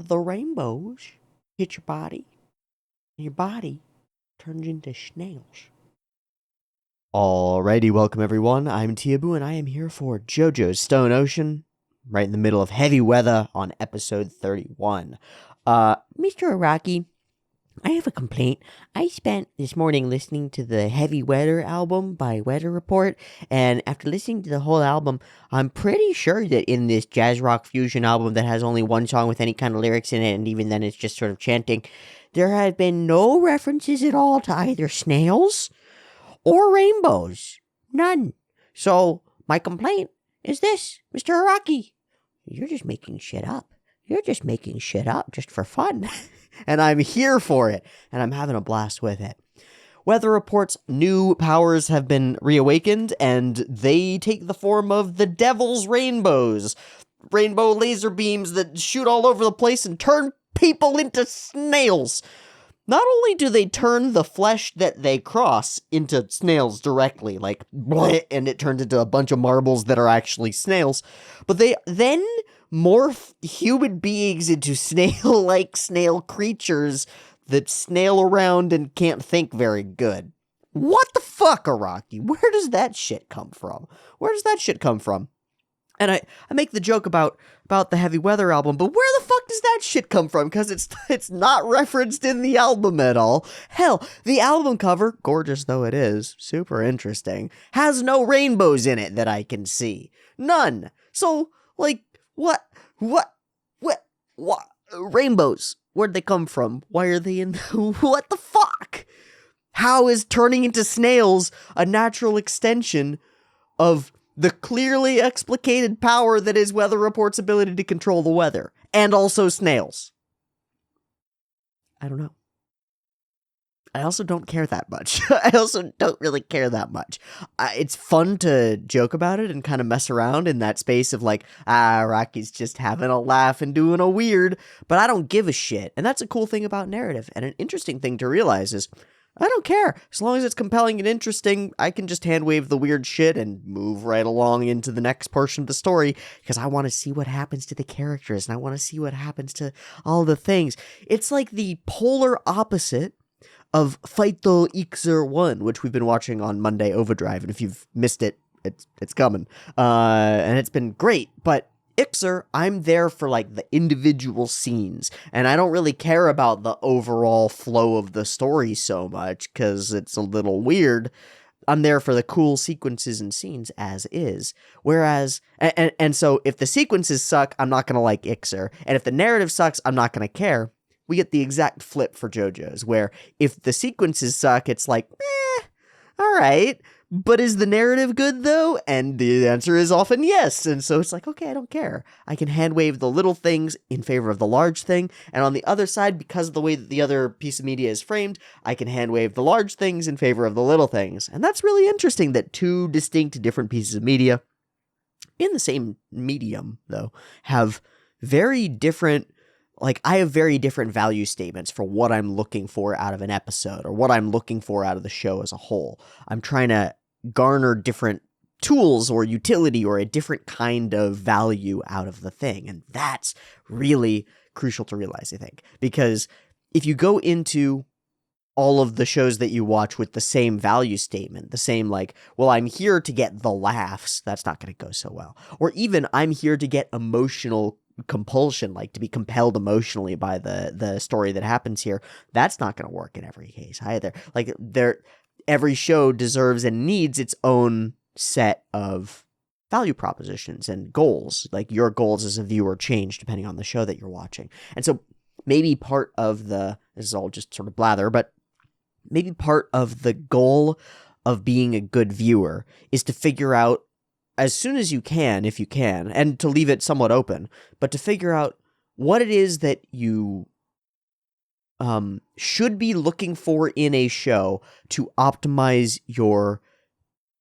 the rainbows hit your body, and your body turns into snails. Alrighty, welcome everyone. I'm Teeaboo, and I am here for JoJo's Stone Ocean, right in the middle of heavy weather on episode 31. Mr. Araki, I have a complaint. I spent this morning listening to the Heavy Weather album by Weather Report, and after listening to the whole album, I'm pretty sure that in this jazz rock fusion album that has only one song with any kind of lyrics in it, and even then it's just sort of chanting, there have been no references at all to either snails or rainbows. None. So, my complaint is this, Mr. Araki. You're just making shit up. You're just making shit up just for fun. And I'm here for it, and I'm having a blast with it. Weather Report's new powers have been reawakened, and they take the form of the Devil's Rainbows. Rainbow laser beams that shoot all over the place and turn people into snails. Not only do they turn the flesh that they cross into snails directly, like, bleh, and it turns into a bunch of marbles that are actually snails, but they then morph human beings into snail-like snail creatures that snail around and can't think very good. What the fuck, Araki? Where does that shit come from? Where does that shit come from? And I make the joke about the Heavy Weather album, but where the fuck does that shit come from? Because it's not referenced in the album at all. Hell, the album cover, gorgeous though it is, super interesting, has no rainbows in it that I can see. None. So, like, what, rainbows? Where'd they come from? Why are they in, what the fuck? How is turning into snails a natural extension of the clearly explicated power that is Weather Report's ability to control the weather, and also snails? I don't know. I also don't care that much. I also don't really care that much. It's fun to joke about it and kind of mess around in that space of like, Rocky's just having a laugh and doing a weird, but I don't give a shit. And that's a cool thing about narrative. And an interesting thing to realize is, I don't care. As long as it's compelling and interesting, I can just hand wave the weird shit and move right along into the next portion of the story, because I want to see what happens to the characters, and I want to see what happens to all the things. It's like the polar opposite of Faito Ixer 1, which we've been watching on Monday Overdrive, and if you've missed it, it's coming. And it's been great, but Ixer, I'm there for like the individual scenes, and I don't really care about the overall flow of the story so much, because it's a little weird. I'm there for the cool sequences and scenes as is. Whereas, and so if the sequences suck, I'm not going to like Ixer, and if the narrative sucks, I'm not going to care. We get the exact flip for JoJo's, where if the sequences suck, it's like, alright, but is the narrative good though? And the answer is often yes, and so it's like, okay, I don't care. I can hand wave the little things in favor of the large thing, and on the other side, because of the way that the other piece of media is framed, I can hand wave the large things in favor of the little things. And that's really interesting that two distinct different pieces of media, in the same medium though, have very different, like, I have very different value statements for what I'm looking for out of an episode, or what I'm looking for out of the show as a whole. I'm trying to garner different tools or utility or a different kind of value out of the thing. And that's really crucial to realize, I think. Because if you go into all of the shows that you watch with the same value statement, the same like, well, I'm here to get the laughs, that's not going to go so well. Or even, I'm here to get emotional compulsion, like to be compelled emotionally by the story that happens here, that's not going to work in every case either. Like, every show deserves and needs its own set of value propositions and goals. Like, your goals as a viewer change depending on the show that you're watching. And so maybe part of this is all just sort of blather, but maybe part of the goal of being a good viewer is to figure out, as soon as you can, if you can, and to leave it somewhat open, but to figure out what it is that you should be looking for in a show to optimize your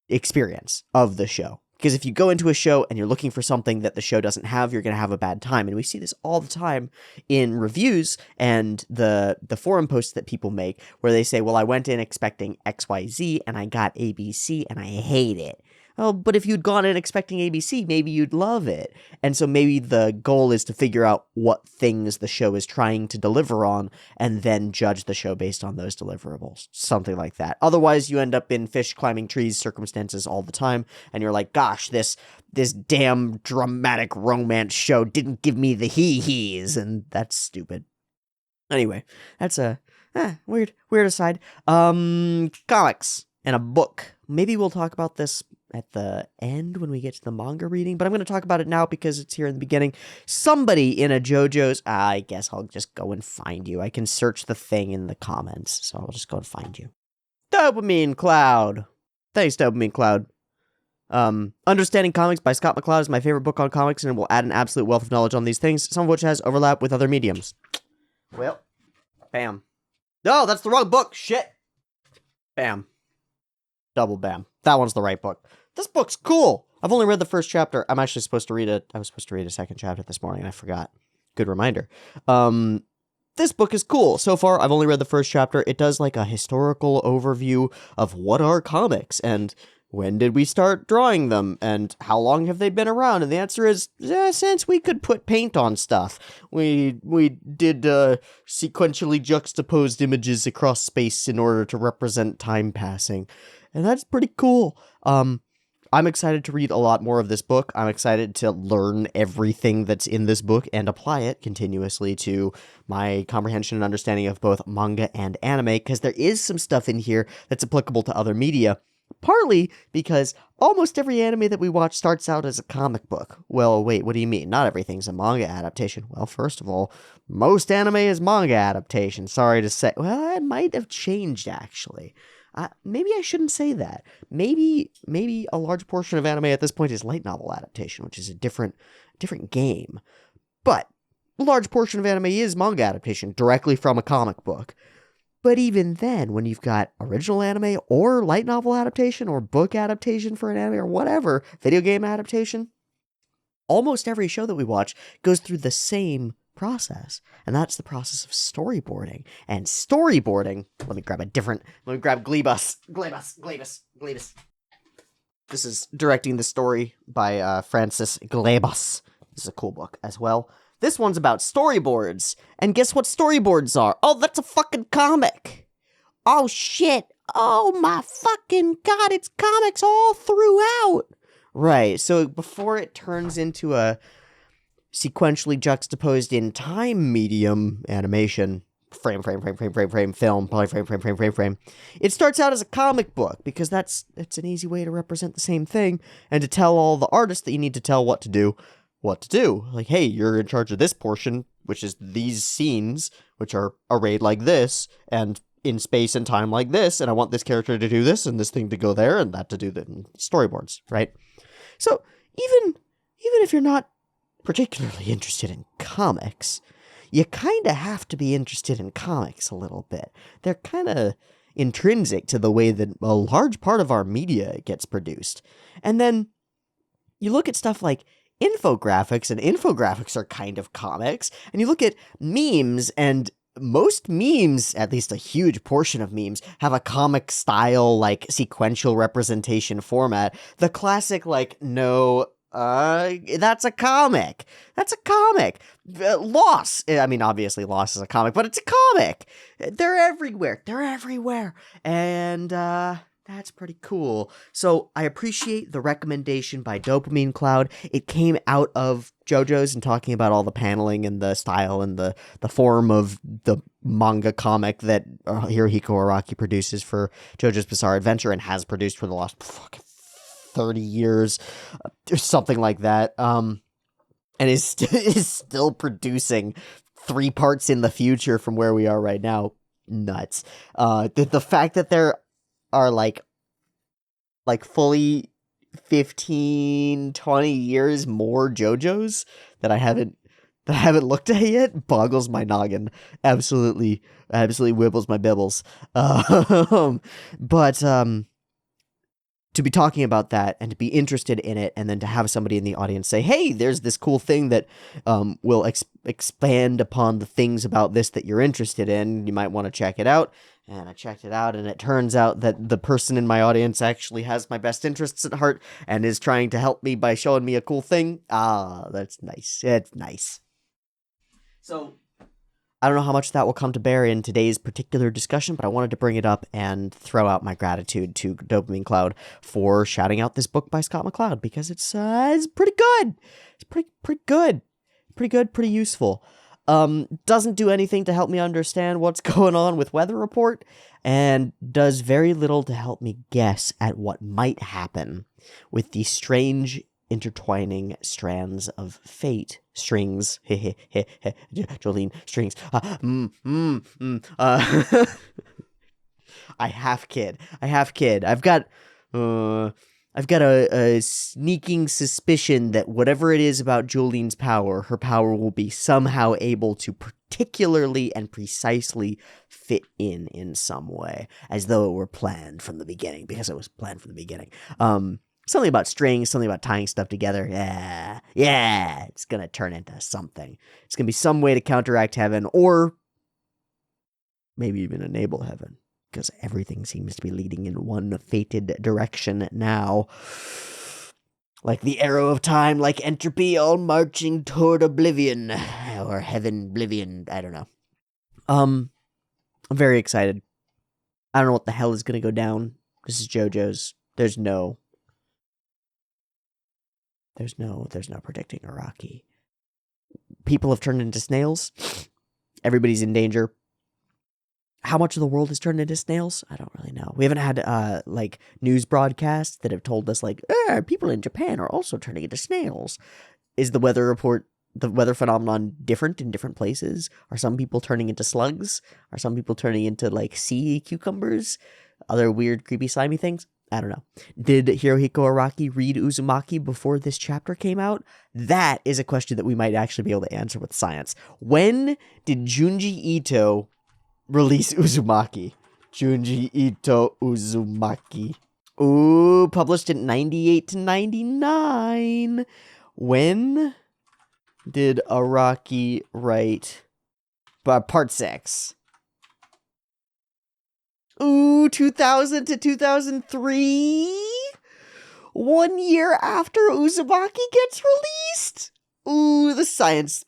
experience of the show. Because if you go into a show and you're looking for something that the show doesn't have, you're going to have a bad time. And we see this all the time in reviews and the forum posts that people make, where they say, well, I went in expecting XYZ and I got ABC and I hate it. Oh, but if you'd gone in expecting ABC, maybe you'd love it. And so maybe the goal is to figure out what things the show is trying to deliver on and then judge the show based on those deliverables. Something like that. Otherwise, you end up in fish climbing trees circumstances all the time, and you're like, gosh, this damn dramatic romance show didn't give me the hee-hees, and that's stupid. Anyway, that's a weird aside. Comics and a book. Maybe we'll talk about this at the end when we get to the manga reading, but I'm going to talk about it now because it's here in the beginning. Somebody in a JoJo's, I guess I'll just go and find you. I can search the thing in the comments, so I'll just go and find you. Dopamine Cloud. Thanks, Dopamine Cloud. Understanding Comics by Scott McCloud is my favorite book on comics, and it will add an absolute wealth of knowledge on these things, some of which has overlap with other mediums. Well, bam. No, that's the wrong book. Shit. Bam. Double bam. That one's the right book. This book's cool. I've only read the first chapter. I'm actually supposed to read it. I was supposed to read a second chapter this morning, and I forgot. Good reminder. This book is cool. So far, I've only read the first chapter. It does like a historical overview of what are comics, and when did we start drawing them, and how long have they been around? And the answer is, since we could put paint on stuff. We did sequentially juxtaposed images across space in order to represent time passing. And that's pretty cool. I'm excited to read a lot more of this book. I'm excited to learn everything that's in this book and apply it continuously to my comprehension and understanding of both manga and anime, because there is some stuff in here that's applicable to other media. Partly because almost every anime that we watch starts out as a comic book. Well, wait, what do you mean? Not everything's a manga adaptation. Well, first of all, most anime is manga adaptation. Sorry to say. Well, it might have changed, actually. Maybe I shouldn't say that. Maybe a large portion of anime at this point is light novel adaptation, which is a different game. But a large portion of anime is manga adaptation directly from a comic book. But even then, when you've got original anime or light novel adaptation or book adaptation for an anime or whatever, video game adaptation, almost every show that we watch goes through the same process. And that's the process of storyboarding. And storyboarding, let me grab Glebus. This is Directing the Story by Francis Glebus. This is a cool book as well. This one's about storyboards. And guess what storyboards are? Oh, that's a fucking comic. Oh, shit. Oh, my fucking God. It's comics all throughout. Right. So before it turns into a sequentially juxtaposed in time medium animation, frame, film, polyframe, it starts out as a comic book because it's an easy way to represent the same thing and to tell all the artists that you need to tell what to do. Like, hey, you're in charge of this portion, which is these scenes, which are arrayed like this, and in space and time like this, and I want this character to do this, and this thing to go there, and that to do the storyboards, right? So, even if you're not particularly interested in comics, you kind of have to be interested in comics a little bit. They're kind of intrinsic to the way that a large part of our media gets produced. And then you look at stuff like infographics, and infographics are kind of comics, and you look at memes, and most memes, at least a huge portion of memes, have a comic style, like, sequential representation format. The classic, like, no, that's a comic. That's a comic. Loss. I mean, obviously Loss is a comic, but it's a comic. They're everywhere. And, that's pretty cool. So I appreciate the recommendation by Dopamine Cloud. It came out of JoJo's and talking about all the paneling and the style and the form of the manga comic that Hirohiko Araki produces for JoJo's Bizarre Adventure and has produced for the last fucking 30 years or something like that. And is still producing 3 parts in the future from where we are right now. Nuts. The fact that there are like fully 15, 20 years more JoJo's that I haven't looked at yet boggles my noggin. Absolutely wibbles my bibbles. But to be talking about that and to be interested in it, and then to have somebody in the audience say, hey, there's this cool thing that will expand upon the things about this that you're interested in. You might want to check it out. And I checked it out, and it turns out that the person in my audience actually has my best interests at heart and is trying to help me by showing me a cool thing. Ah, that's nice. It's nice. So, I don't know how much that will come to bear in today's particular discussion, but I wanted to bring it up and throw out my gratitude to Dopamine Cloud for shouting out this book by Scott McCloud, because it's pretty good. It's pretty good. Pretty good, pretty useful. Doesn't do anything to help me understand what's going on with Weather Report, and does very little to help me guess at what might happen with the strange intertwining strands of fate. Strings. Jolene, strings. I half kid. I've got a sneaking suspicion that whatever it is about Jolene's power, her power will be somehow able to particularly and precisely fit in some way, as though it were planned from the beginning, because it was planned from the beginning. Something about strings, something about tying stuff together. Yeah, it's gonna turn into something. It's gonna be some way to counteract heaven, or maybe even enable heaven, because everything seems to be leading in one fated direction now. Like the arrow of time, like entropy, all marching toward oblivion. Or heaven, oblivion, I don't know. I'm very excited. I don't know what the hell is going to go down. This is JoJo's. There's no predicting Araki. People have turned into snails. Everybody's in danger. How much of the world has turned into snails? I don't really know. We haven't had like news broadcasts that have told us like, people in Japan are also turning into snails. Is the weather phenomenon different in different places? Are some people turning into slugs? Are some people turning into like sea cucumbers? Other weird, creepy, slimy things? I don't know. Did Hirohiko Araki read Uzumaki before this chapter came out? That is a question that we might actually be able to answer with science. When did Junji Ito release Uzumaki? Junji Ito Uzumaki. Ooh, published in 98 to 99. When did Araki write part 6? Ooh, 2000 to 2003? 1 year after Uzumaki gets released? Ooh, the science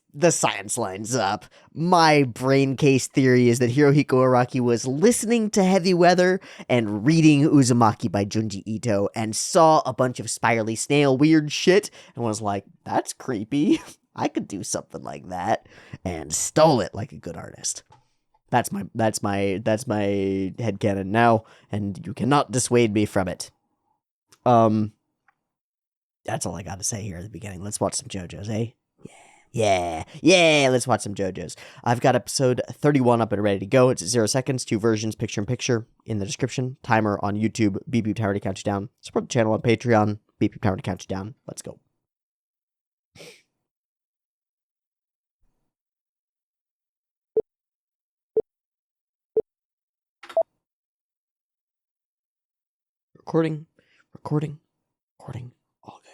lines up. My brain case theory is that Hirohiko Araki was listening to Heavy Weather and reading Uzumaki by Junji Ito and saw a bunch of spirally snail weird shit and was like, that's creepy. I could do something like that, and stole it like a good artist. That's my headcanon now, and you cannot dissuade me from it. That's all I got to say here at the beginning. Let's watch some JoJo's, eh? Yeah, let's watch some JoJo's. I've got episode 31 up and ready to go. It's 0 seconds, 2 versions, picture-in-picture in the description. Timer on YouTube, PiP Tower to count you down. Support the channel on Patreon, PiP Tower to count you down. Let's go. Recording, all good.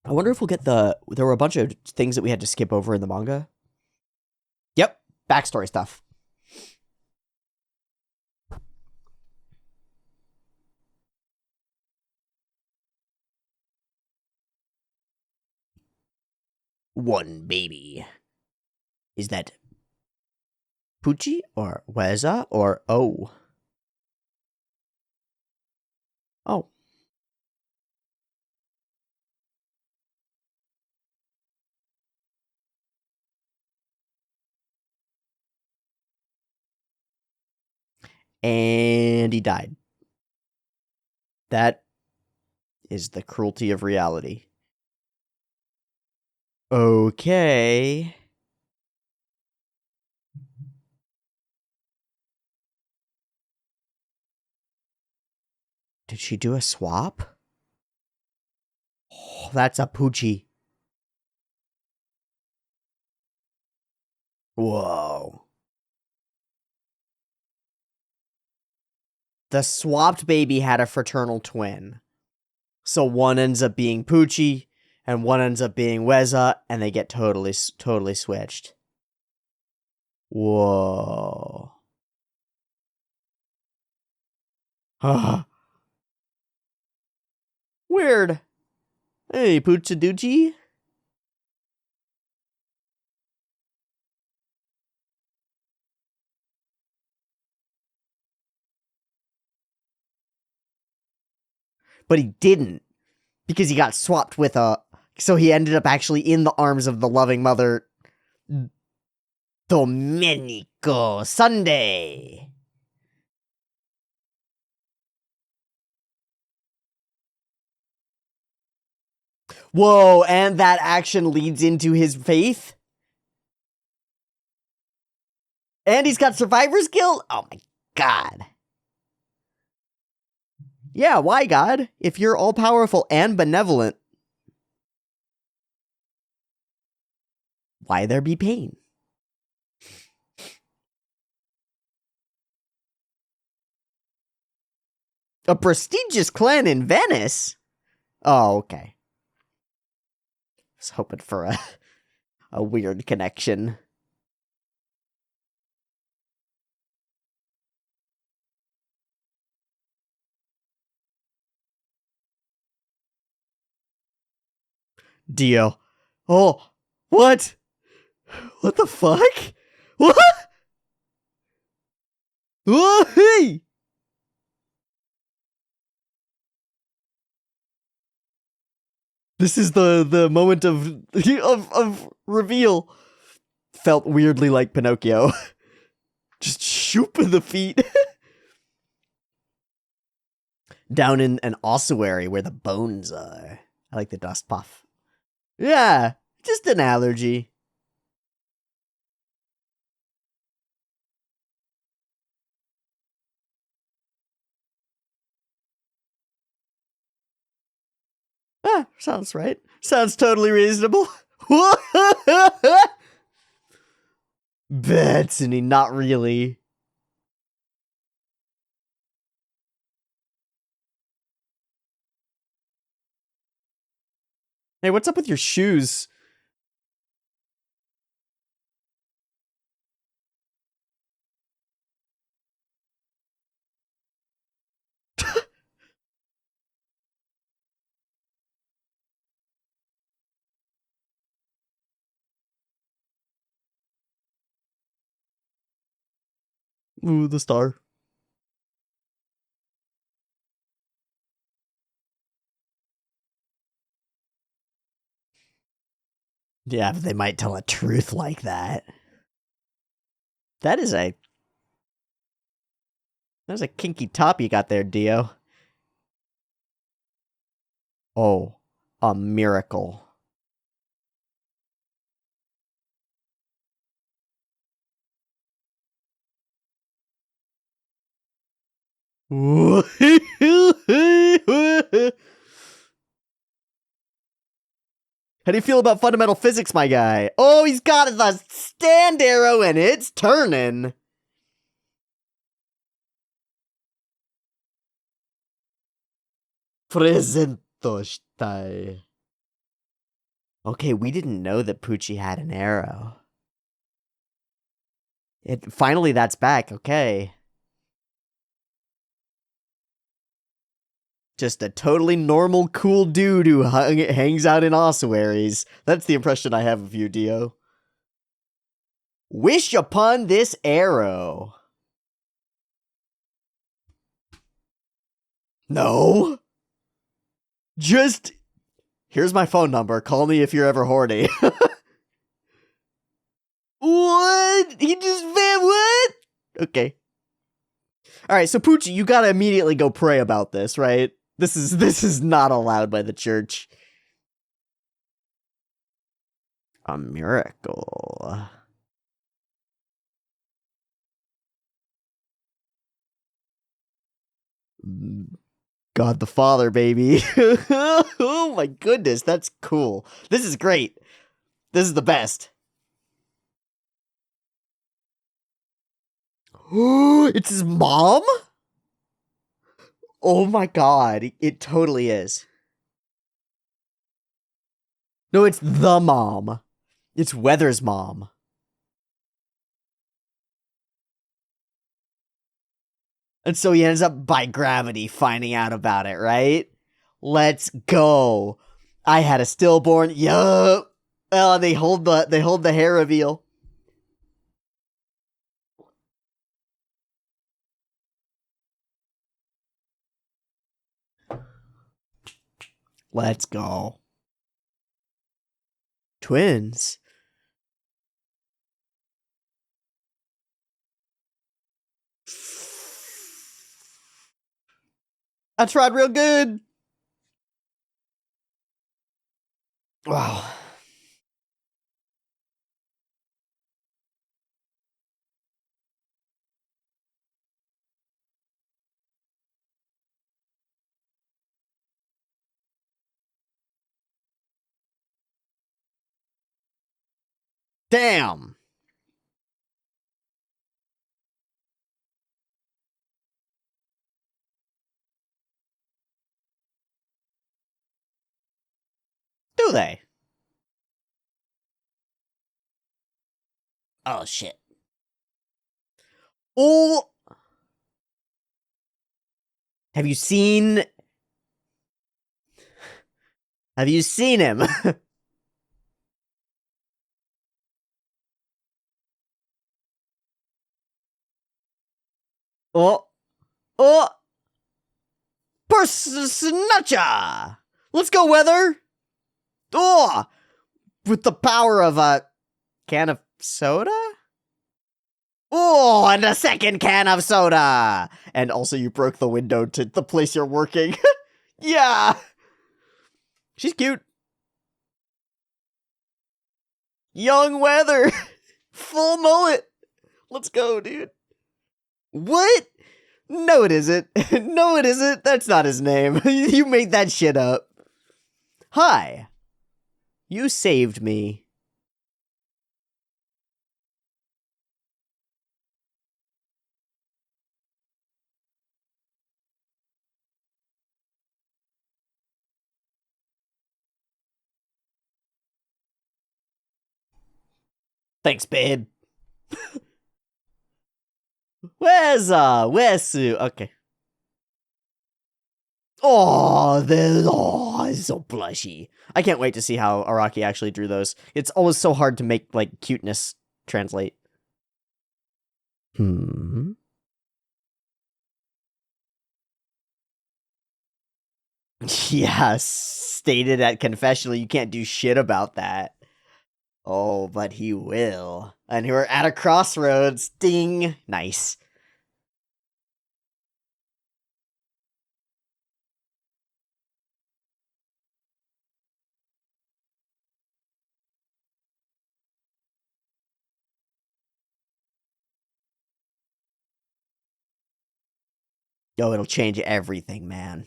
I wonder if we'll get there were a bunch of things that we had to skip over in the manga. Yep, backstory stuff. One baby. Is that Pucci or Weza or Oh? Oh. And he died. That is the cruelty of reality. Okay. Did she do a swap? Oh, that's a Pucci. Whoa. The swapped baby had a fraternal twin. So one ends up being Pucci, and one ends up being Weza, and they get totally switched. Whoa. Weird. Hey, Poochaduchi. But he didn't, because he got swapped with so he ended up actually in the arms of the loving mother, Domenico Sunday. Whoa, and that action leads into his faith? And he's got survivor's guilt? Oh my god. Yeah, why, God? If you're all-powerful and benevolent, why there be pain? A prestigious clan in Venice? Oh, okay. I was hoping for a weird connection. Dio. Oh, what? What the fuck? What? Oh, hey! This is the moment of reveal. Felt weirdly like Pinocchio. Just shoop in the feet. Down in an ossuary where the bones are. I like the dust puff. Yeah, just an allergy. Ah, sounds right. Sounds totally reasonable. Betsy, not really. Hey, what's up with your shoes? Ooh, the star. Yeah, but they might tell a truth like that. That's a kinky top you got there, Dio. Oh, a miracle. How do you feel about fundamental physics, my guy? Oh, he's got the stand arrow and it's turning. Presentoshtai. Okay, we didn't know that Pucci had an arrow. Finally, that's back. Okay. Just a totally normal, cool dude who hangs out in ossuaries. That's the impression I have of you, Dio. Wish upon this arrow. No. Just, here's my phone number. Call me if you're ever horny. What? He just, man, what? Okay. Alright, so Pucci, you gotta immediately go pray about this, right? This is not allowed by the church. A miracle. God the Father, baby. Oh my goodness, that's cool. This is great. This is the best. It's his mom? Oh my god, it totally is. No, it's the mom. It's Weather's mom. And so he ends up by gravity finding out about it, right? Let's go. I had a stillborn. Yup. Oh, they hold the hair reveal. Let's go. Twins. I tried real good. Wow. Damn. Do they? Oh shit. Oh. Have you seen Have you seen him? Oh. Oh. Snatcha! Let's go, Weather! Oh! With the power of a can of soda? Oh, and a second can of soda! And also you broke the window to the place you're working. Yeah! She's cute. Young Weather! Full mullet! Let's go, dude. What? No, it isn't. No, it isn't. That's not his name. You made that shit up. Hi. You saved me. Thanks, babe. Where's Sue? Okay. Oh, it's so blushy. I can't wait to see how Araki actually drew those. It's always so hard to make, like, cuteness translate. Hmm. Yeah, stated at confessional, you can't do shit about that. Oh, but he will. And we're at a crossroads. Ding. Nice. Yo, it'll change everything, man.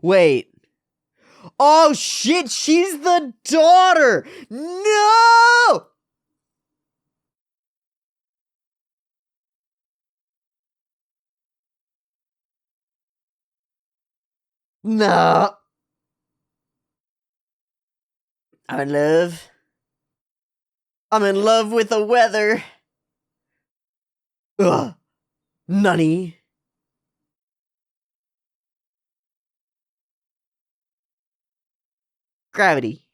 Wait. Oh shit, she's the daughter! No! No. I'm in love. I'm in love with the weather. Ugh. Nunny. Gravity.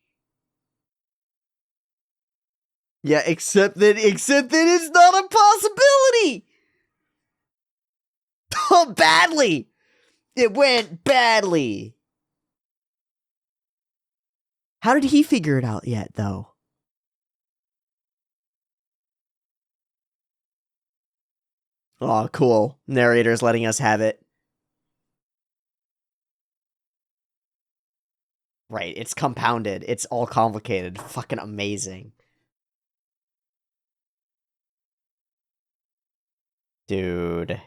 Yeah, except that it's not a possibility! Oh, badly! It went badly. How did he figure it out yet, though? Oh, cool. Narrator's letting us have it. Right, it's compounded. It's all complicated. Fucking amazing. Dude.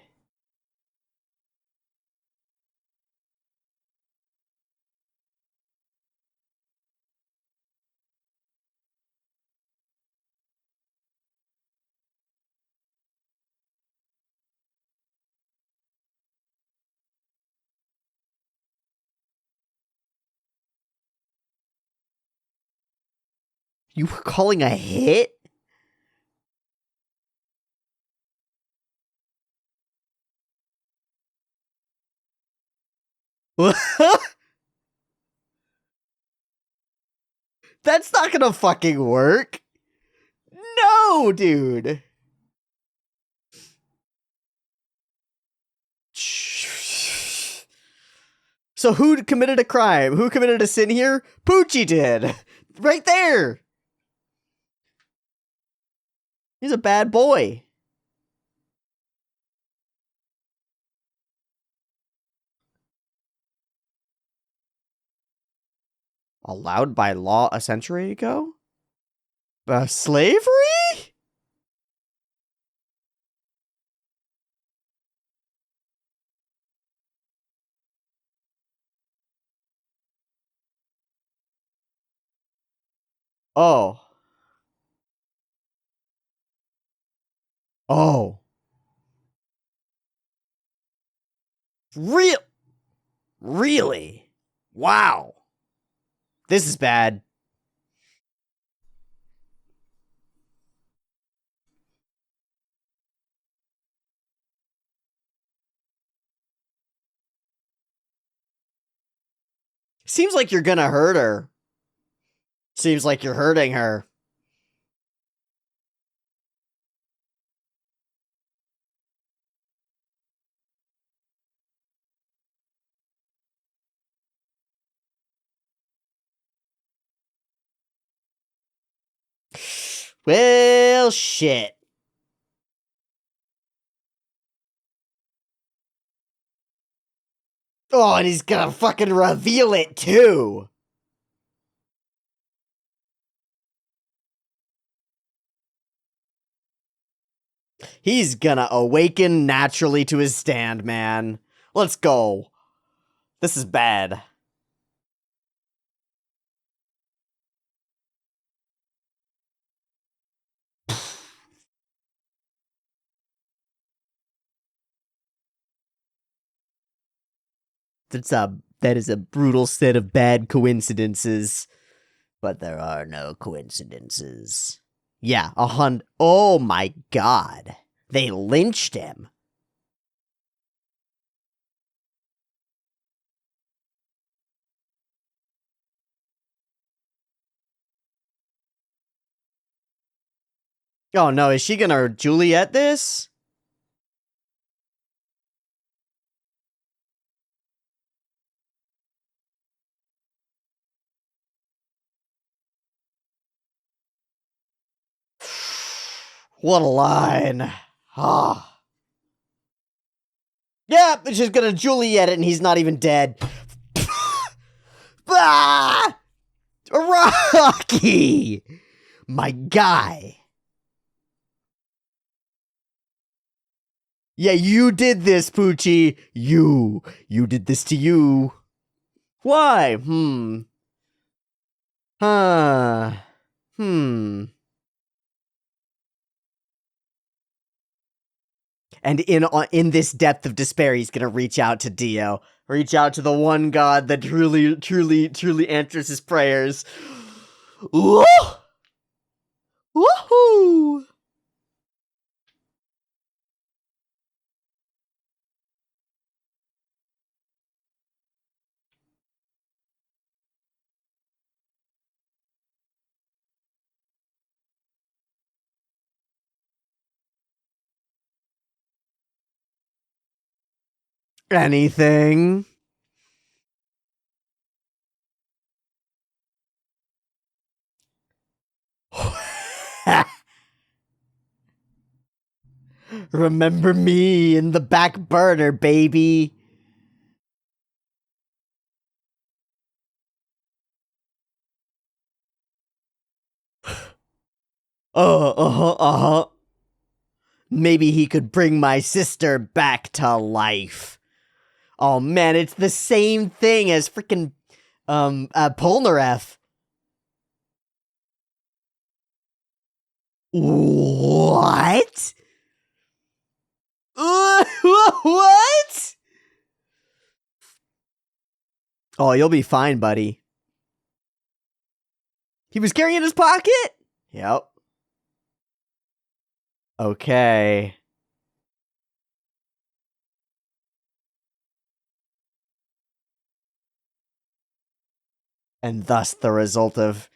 You were calling a hit? That's not gonna fucking work. No, dude. So who committed a crime? Who committed a sin here? Pucci did. Right there. He's a bad boy. Allowed by law a century ago? Slavery? Oh. Oh. Real? Really? Wow. This is bad. Seems like you're gonna hurt her. Seems like you're hurting her. Well, shit. Oh, and he's gonna fucking reveal it, too. He's gonna awaken naturally to his stand, man. Let's go. This is bad. That is a brutal set of bad coincidences. But there are no coincidences. Yeah, oh my god. They lynched him. Oh no, is she gonna Juliet this? What a line. Ah. Yeah, she's gonna Juliet it and he's not even dead. Ah! Rocky! My guy. Yeah, you did this, Pucci. You did this to you. Why? Huh. And in this depth of despair, he's gonna reach out to Dio. Reach out to the one god that truly answers his prayers. Woo! Woohoo! Anything? Remember me in the back burner, baby. Uh-huh. Maybe he could bring my sister back to life. Oh man, it's the same thing as freaking Polnareff. What? What? Oh, you'll be fine, buddy. He was carrying in his pocket? Yep. Okay. And thus the result of...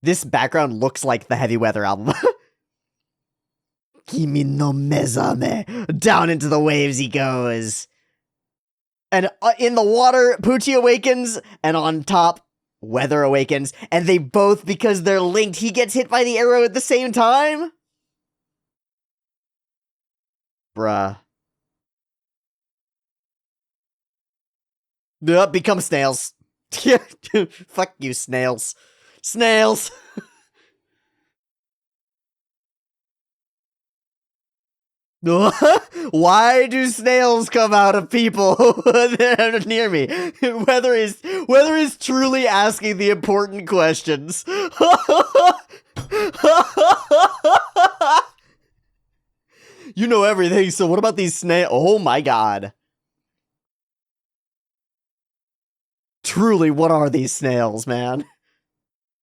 This background looks like the Heavy Weather album. Kimi no mezame. Down into the waves he goes. And in the water, Pucci awakens, and on top, Weather awakens. And they both, because they're linked, he gets hit by the arrow at the same time? Bruh. Become snails. Fuck you, snails. Snails! Why do snails come out of people that are near me? Weather is truly asking the important questions. You know everything, so what about these snails? Oh my god. Truly, what are these snails, man?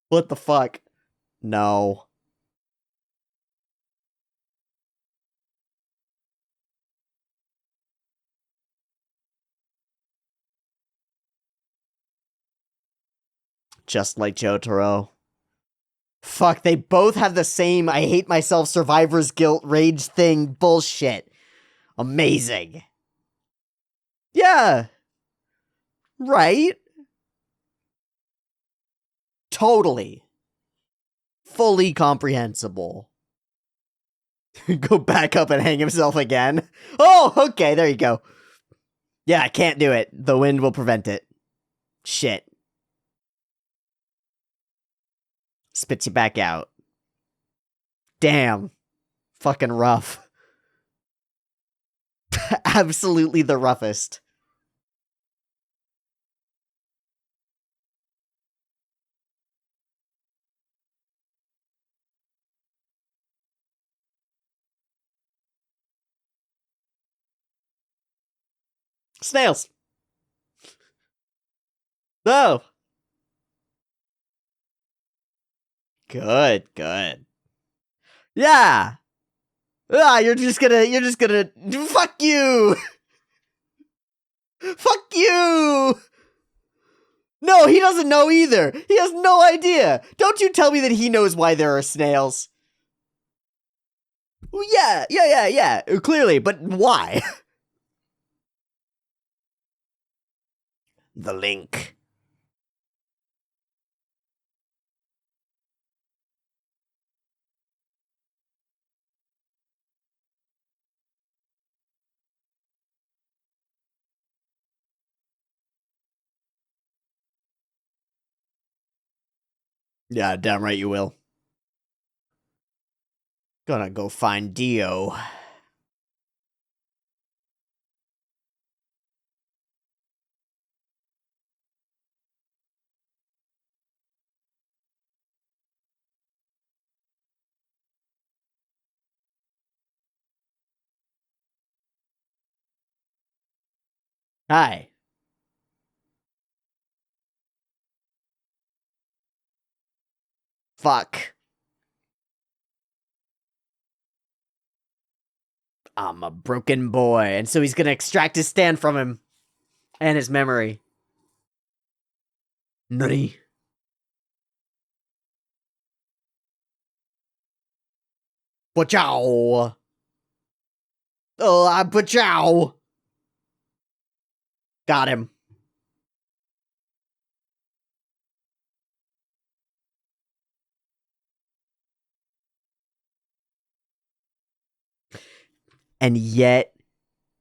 What the fuck? No. Just like Jotaro. Fuck, they both have the same I hate myself survivor's guilt rage thing bullshit. Amazing. Yeah. Right? Totally. Fully comprehensible. Go back up and hang himself again. Oh, okay, there you go. Yeah, I can't do it. The wind will prevent it. Shit. Spits you back out. Damn. Fucking rough. Absolutely the roughest. Snails. No. Good, good. Yeah. Ah, you're just gonna, fuck you! Fuck you! No, he doesn't know either. He has no idea. Don't you tell me that he knows why there are snails. Well, yeah. Clearly, but why? The link. Yeah, damn right you will. Gonna go find Dio. Hi. Fuck. I'm a broken boy. And so he's gonna extract his stand from him. And his memory. Nutty. Pachow. Oh, I'm pachow. Got him. And yet,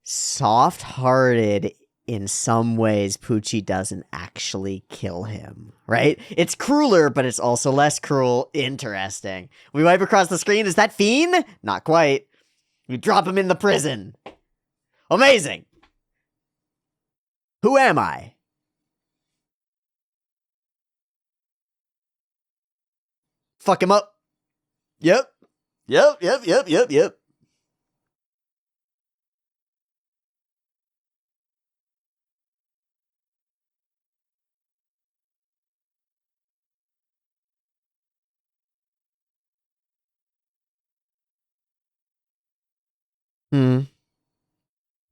soft-hearted in some ways, Pucci doesn't actually kill him, right? It's crueler, but it's also less cruel. Interesting. We wipe across the screen. Is that Fiend? Not quite. We drop him in the prison. Amazing. Who am I? Fuck him up. Yep. Yep.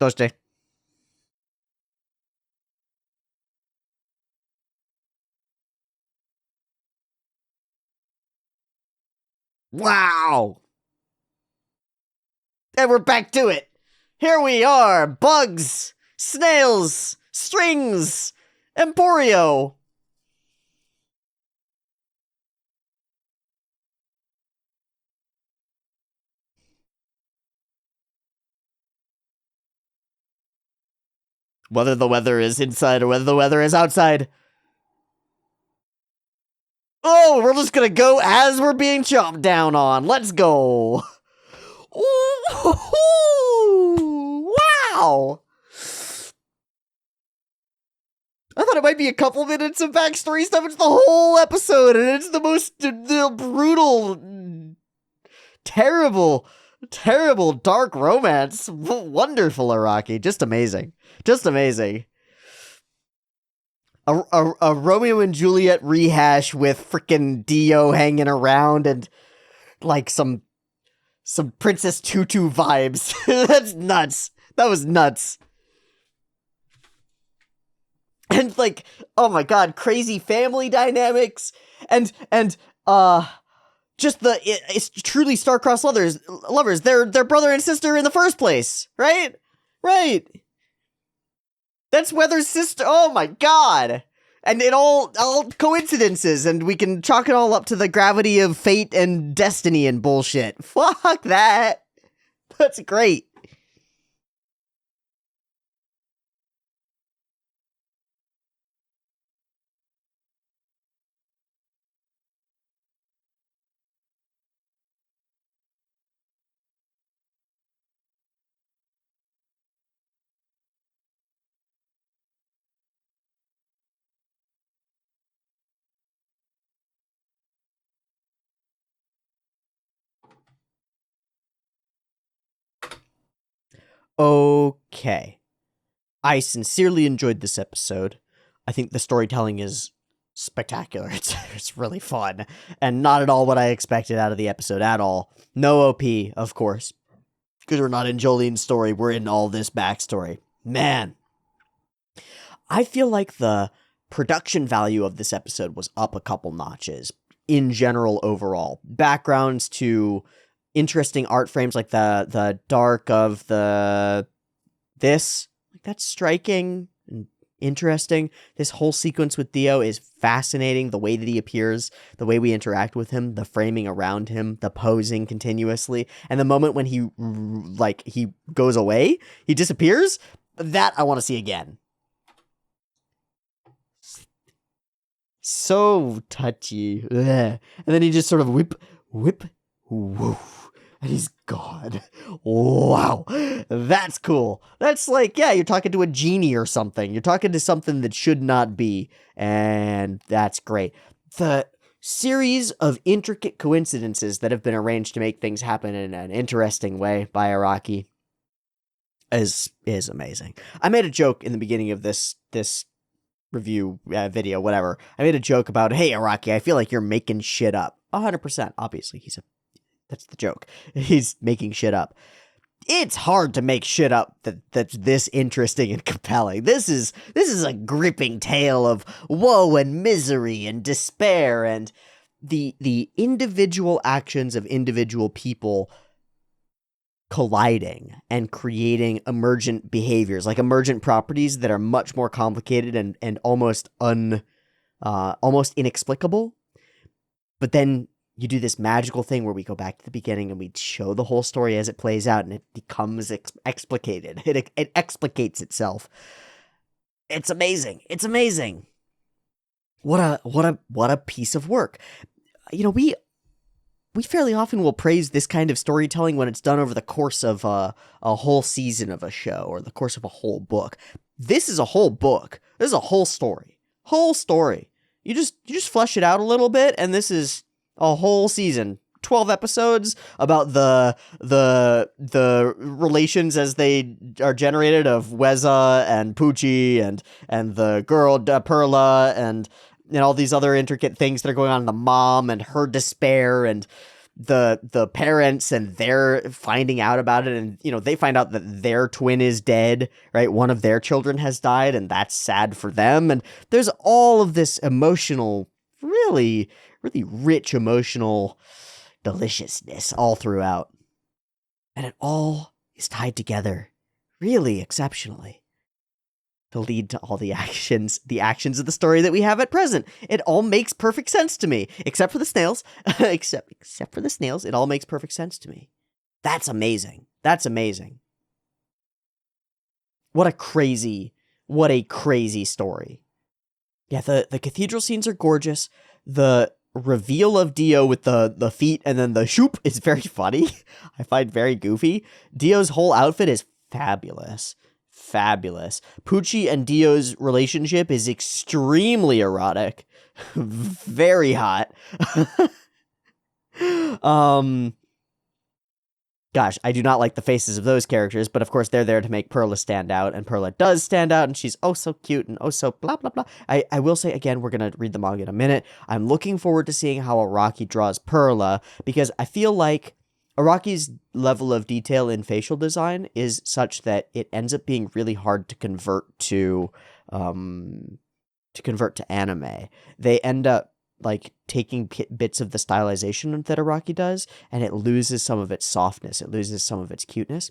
Thursday. Wow! And we're back to it. Here we are, bugs, snails, strings, Emporio. Whether the weather is inside or whether the weather is outside. Oh, we're just gonna go as we're being chopped down on. Let's go. Ooh, wow. I thought it might be a couple minutes of backstory stuff. It's the whole episode, and it's the most brutal, terrible, terrible dark romance. Wonderful, Araki. Just amazing. Just amazing. A Romeo and Juliet rehash with frickin' Dio hanging around and like some Princess Tutu vibes. That's nuts. That was nuts. And like, oh my god, crazy family dynamics and just it's truly star-crossed lovers. They're brother and sister in the first place, right? Right. That's Weather's sister. Oh my god. And it all coincidences, and we can chalk it all up to the gravity of fate and destiny and bullshit. Fuck that. That's great. Okay. I sincerely enjoyed this episode. I think the storytelling is spectacular. It's really fun. And not at all what I expected out of the episode at all. No OP, of course. Because we're not in Jolene's story, we're in all this backstory. Man. I feel like the production value of this episode was up a couple notches. In general, overall. Backgrounds to interesting art frames like the dark of this. Like, that's striking and interesting. This whole sequence with Dio is fascinating. The way that he appears, the way we interact with him, the framing around him, the posing continuously, and the moment when he goes away, he disappears. That I want to see again. So touchy. Ugh. And then he just sort of whip, woof, and he's gone. Wow. That's cool. That's like, yeah, you're talking to a genie or something. You're talking to something that should not be, and that's great. The series of intricate coincidences that have been arranged to make things happen in an interesting way by Araki is amazing. I made a joke in the beginning of this review video, whatever. I made a joke about, hey, Araki, I feel like you're making shit up. 100%. Obviously, that's the joke. He's making shit up. It's hard to make shit up that's this interesting and compelling. This is a gripping tale of woe and misery and despair, and the individual actions of individual people colliding and creating emergent behaviors, like emergent properties that are much more complicated and almost inexplicable. But then you do this magical thing where we go back to the beginning and we show the whole story as it plays out, and it becomes explicated. It explicates itself. It's amazing. It's amazing. What a piece of work. You know, we fairly often will praise this kind of storytelling when it's done over the course of a whole season of a show or the course of a whole book. This is a whole book. This is a whole story. Whole story. You just flesh it out a little bit, and this is a whole season. 12 episodes about the relations as they are generated of Weza and Pucci and the girl Perla and all these other intricate things that are going on in the mom and her despair and the parents and they're finding out about it, and they find out that their twin is dead, right? One of their children has died, and that's sad for them. And there's all of this emotional, really, really rich emotional deliciousness all throughout. And it all is tied together really exceptionally to lead to all the actions of the story that we have at present. It all makes perfect sense to me, except for the snails. except for the snails, it all makes perfect sense to me. That's amazing. That's amazing. What a crazy story. Yeah, the cathedral scenes are gorgeous. The reveal of Dio with the feet and then the shoop is very funny. I find very goofy. Dio's whole outfit is fabulous. Pucci and Dio's relationship is extremely erotic. Very hot. Gosh, I do not like the faces of those characters, but of course they're there to make Perla stand out, and Perla does stand out, and she's oh so cute and oh so blah blah blah. I will say again, we're gonna read the manga in a minute. I'm looking forward to seeing how Araki draws Perla, because I feel like Araki's level of detail in facial design is such that it ends up being really hard to convert to anime. They end up like taking bits of the stylization that Araki does, and it loses some of its softness. It loses some of its cuteness.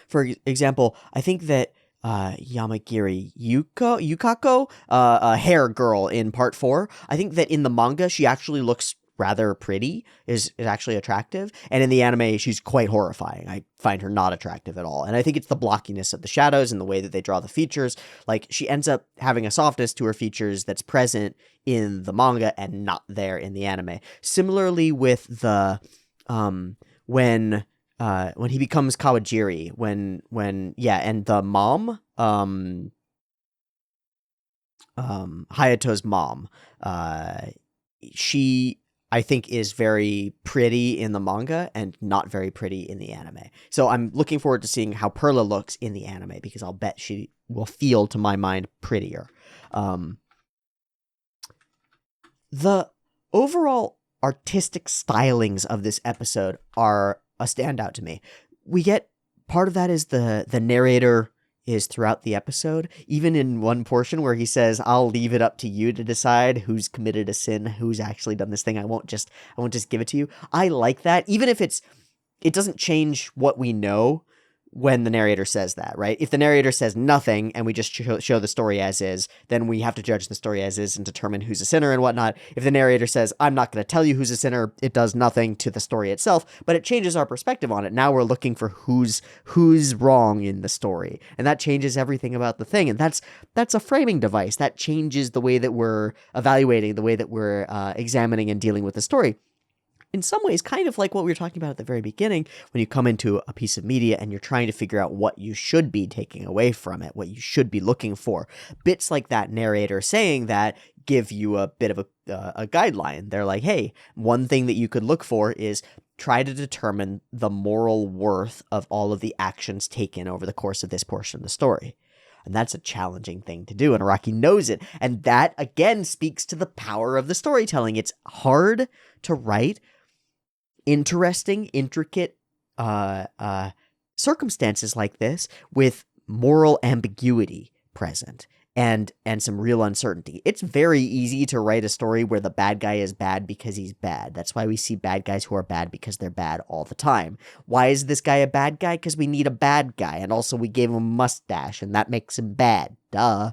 For example, I think that Yamagiri Yukako, a hair girl in part 4, I think that in the manga she actually looks rather pretty, is actually attractive, and in the anime she's quite horrifying. I find her not attractive at all, and I think it's the blockiness of the shadows and the way that they draw the features. Like, she ends up having a softness to her features that's present in the manga and not there in the anime. Similarly with the when he becomes Kawajiri, when and the mom, Hayato's mom, she, I think, is very pretty in the manga and not very pretty in the anime. So I'm looking forward to seeing how Perla looks in the anime, because I'll bet she will feel, to my mind, prettier. The overall artistic stylings of this episode are a standout to me. We get, part of that is the narrator is throughout the episode, even in one portion where he says, I'll leave it up to you to decide who's committed a sin, who's actually done this thing. I won't just give it to you. I like that, even if it doesn't change what we know when the narrator says that, right? If the narrator says nothing and we just show the story as is, then we have to judge the story as is and determine who's a sinner and whatnot. If the narrator says, I'm not going to tell you who's a sinner, it does nothing to the story itself, but it changes our perspective on it. Now we're looking for who's wrong in the story, and that changes everything about the thing. And that's a framing device that changes the way that we're evaluating, the way that we're examining and dealing with the story. In some ways, kind of like what we were talking about at the very beginning, when you come into a piece of media and you're trying to figure out what you should be taking away from it, what you should be looking for. Bits like that narrator saying that give you a bit of a guideline. They're like, hey, one thing that you could look for is try to determine the moral worth of all of the actions taken over the course of this portion of the story. And that's a challenging thing to do, and Araki knows it. And that, again, speaks to the power of the storytelling. It's hard to write interesting, intricate circumstances like this with moral ambiguity present and some real uncertainty. It's very easy to write a story where the bad guy is bad because he's bad. That's why we see bad guys who are bad because they're bad all the time. Why is this guy a bad guy? Because we need a bad guy, and also we gave him a mustache, and that makes him bad. Duh.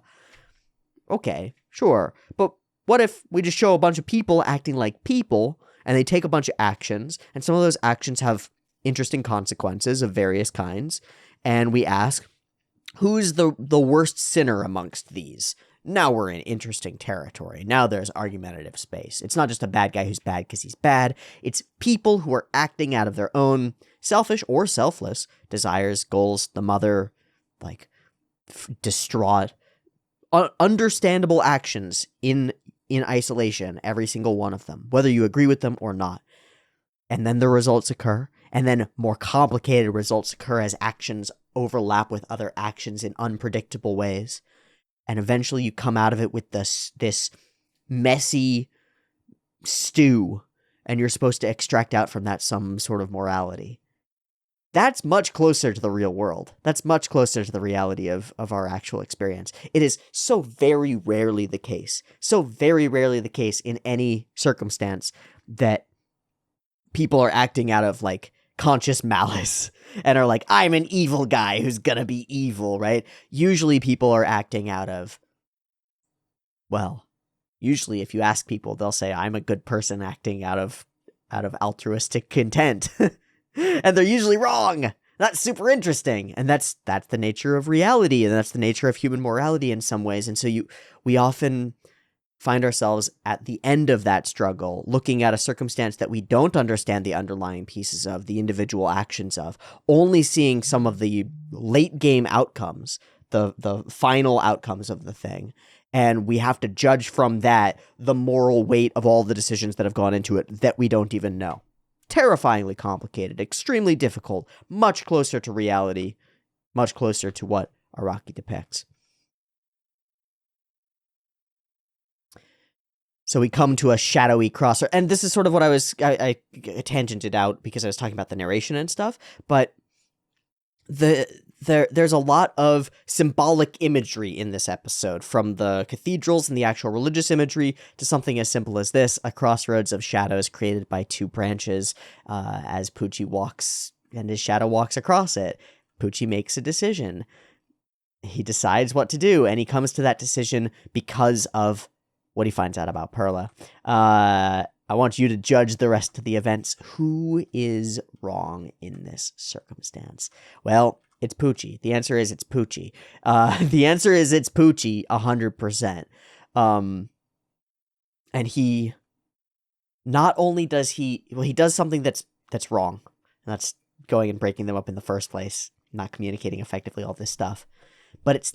Okay, sure. But what if we just show a bunch of people acting like people, and they take a bunch of actions, and some of those actions have interesting consequences of various kinds, and we ask, who's the worst sinner amongst these? Now we're in interesting territory. Now there's argumentative space. It's not just a bad guy who's bad because he's bad. It's people who are acting out of their own selfish or selfless desires, goals. The mother, like, distraught, understandable actions in isolation, every single one of them, whether you agree with them or not. And then the results occur, and then more complicated results occur as actions overlap with other actions in unpredictable ways. And eventually you come out of it with this messy stew and you're supposed to extract out from that some sort of morality. That's much closer to the real world. That's much closer to the reality of our actual experience. It is so very rarely the case, in any circumstance that people are acting out of, like, conscious malice and are like, I'm an evil guy who's gonna be evil, right? Usually people are acting out of, well, usually if you ask people, they'll say, I'm a good person acting out of altruistic content. And they're usually wrong. That's super interesting. And that's the nature of reality, and that's the nature of human morality in some ways. And so we often find ourselves at the end of that struggle, looking at a circumstance that we don't understand the underlying pieces of, the individual actions of, only seeing some of the late game outcomes, the final outcomes of the thing. And we have to judge from that the moral weight of all the decisions that have gone into it that we don't even know. Terrifyingly complicated, extremely difficult, much closer to reality, much closer to what Araki depicts. So we come to a shadowy crosser, and this is sort of what I tangented out because I was talking about the narration and stuff, but there's a lot of symbolic imagery in this episode, from the cathedrals and the actual religious imagery to something as simple as this, a crossroads of shadows created by two branches. As Pucci walks and his shadow walks across it, Pucci makes a decision. He decides what to do, and he comes to that decision because of what he finds out about Perla. I want you to judge the rest of the events. Who is wrong in this circumstance? Well, it's Pucci. The answer is it's Pucci. 100%. And he not only does he does something that's wrong. And that's going and breaking them up in the first place, not communicating effectively, all this stuff. But it's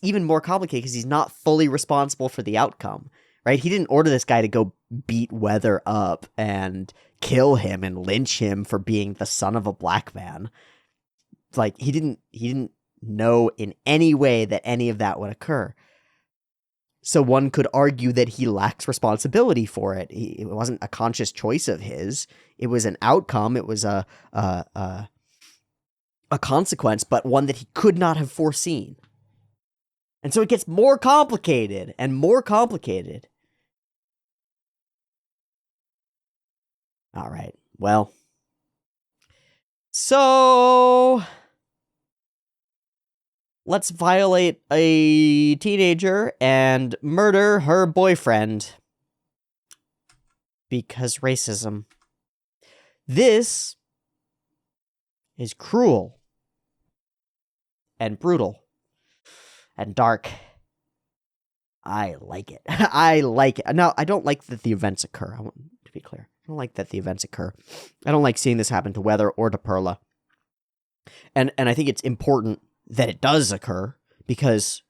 even more complicated because he's not fully responsible for the outcome, right? He didn't order this guy to go beat Weather up and kill him and lynch him for being the son of a black man. Like, he didn't know in any way that any of that would occur. So one could argue that he lacks responsibility for it. It wasn't a conscious choice of his. It was an outcome. It was a consequence, but one that he could not have foreseen. And so it gets more complicated and more complicated. All right. Well, so let's violate a teenager and murder her boyfriend because racism. This is cruel and brutal and dark. I like it. I like it. Now, I don't like that the events occur. I want to be clear. I don't like that the events occur. I don't like seeing this happen to Weather or to Perla. And I think it's important that it does occur because,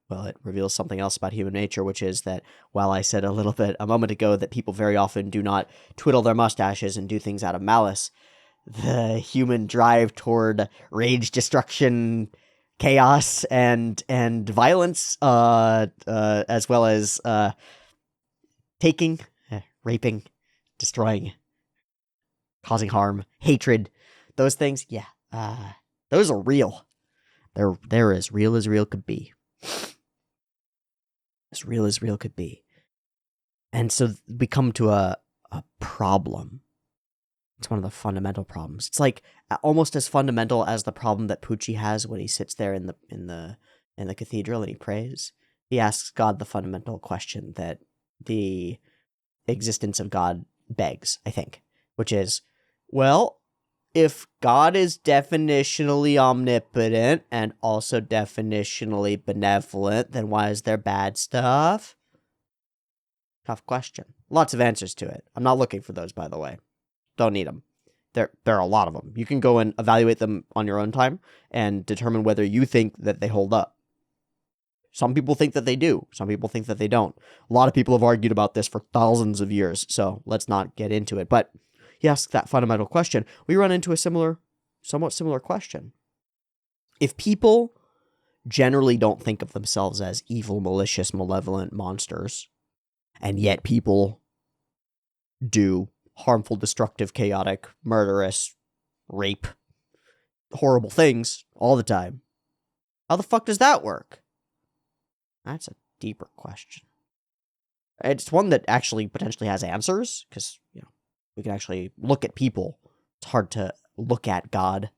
well, it reveals something else about human nature, which is that while I said a little bit a moment ago that people very often do not twiddle their mustaches and do things out of malice, the human drive toward rage, destruction, chaos, and violence, as well as taking, raping, destroying, causing harm, hatred, those things, yeah, those are real. They're as real as real could be. As real as real could be. And so we come to a problem. It's one of the fundamental problems. It's like almost as fundamental as the problem that Pucci has when he sits there in the cathedral and he prays. He asks God the fundamental question that the existence of God begs, I think, which is, well, if God is definitionally omnipotent and also definitionally benevolent, then why is there bad stuff? Tough question. Lots of answers to it. I'm not looking for those, by the way. Don't need them. There are a lot of them. You can go and evaluate them on your own time and determine whether you think that they hold up. Some people think that they do. Some people think that they don't. A lot of people have argued about this for thousands of years, so let's not get into it. But he asks that fundamental question. We run into a somewhat similar question. If people generally don't think of themselves as evil, malicious, malevolent monsters, And yet people do harmful, destructive, chaotic, murderous, rape, horrible things all the time. How the fuck does that work? That's a deeper question. It's one that actually potentially has answers, because, we can actually look at people. It's hard to look at God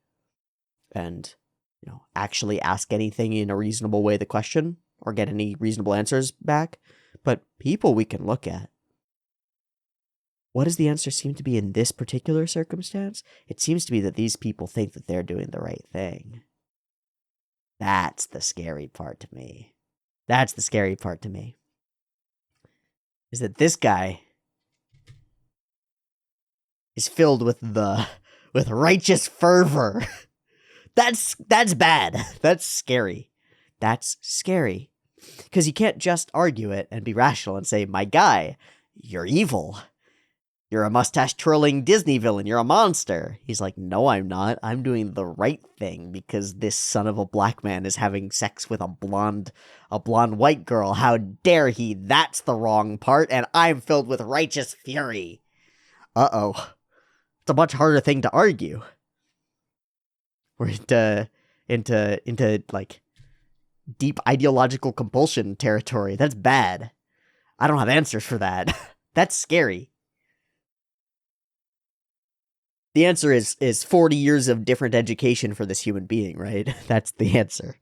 and, actually ask anything in a reasonable way the question, or get any reasonable answers back. But people we can look at. What does the answer seem to be in this particular circumstance? It seems to be that these people think that they're doing the right thing. That's the scary part to me. Is that this guy is filled with righteous fervor. That's bad. That's scary. Because you can't just argue it and be rational and say, my guy, you're evil. You're a mustache-twirling Disney villain. You're a monster. He's like, no, I'm not. I'm doing the right thing because this son of a black man is having sex with a blonde white girl. How dare he? That's the wrong part, and I'm filled with righteous fury. Uh-oh. It's a much harder thing to argue. We're into like deep ideological compulsion territory. That's bad. I don't have answers for that. That's scary. The answer is 40 years of different education for this human being, right? That's the answer.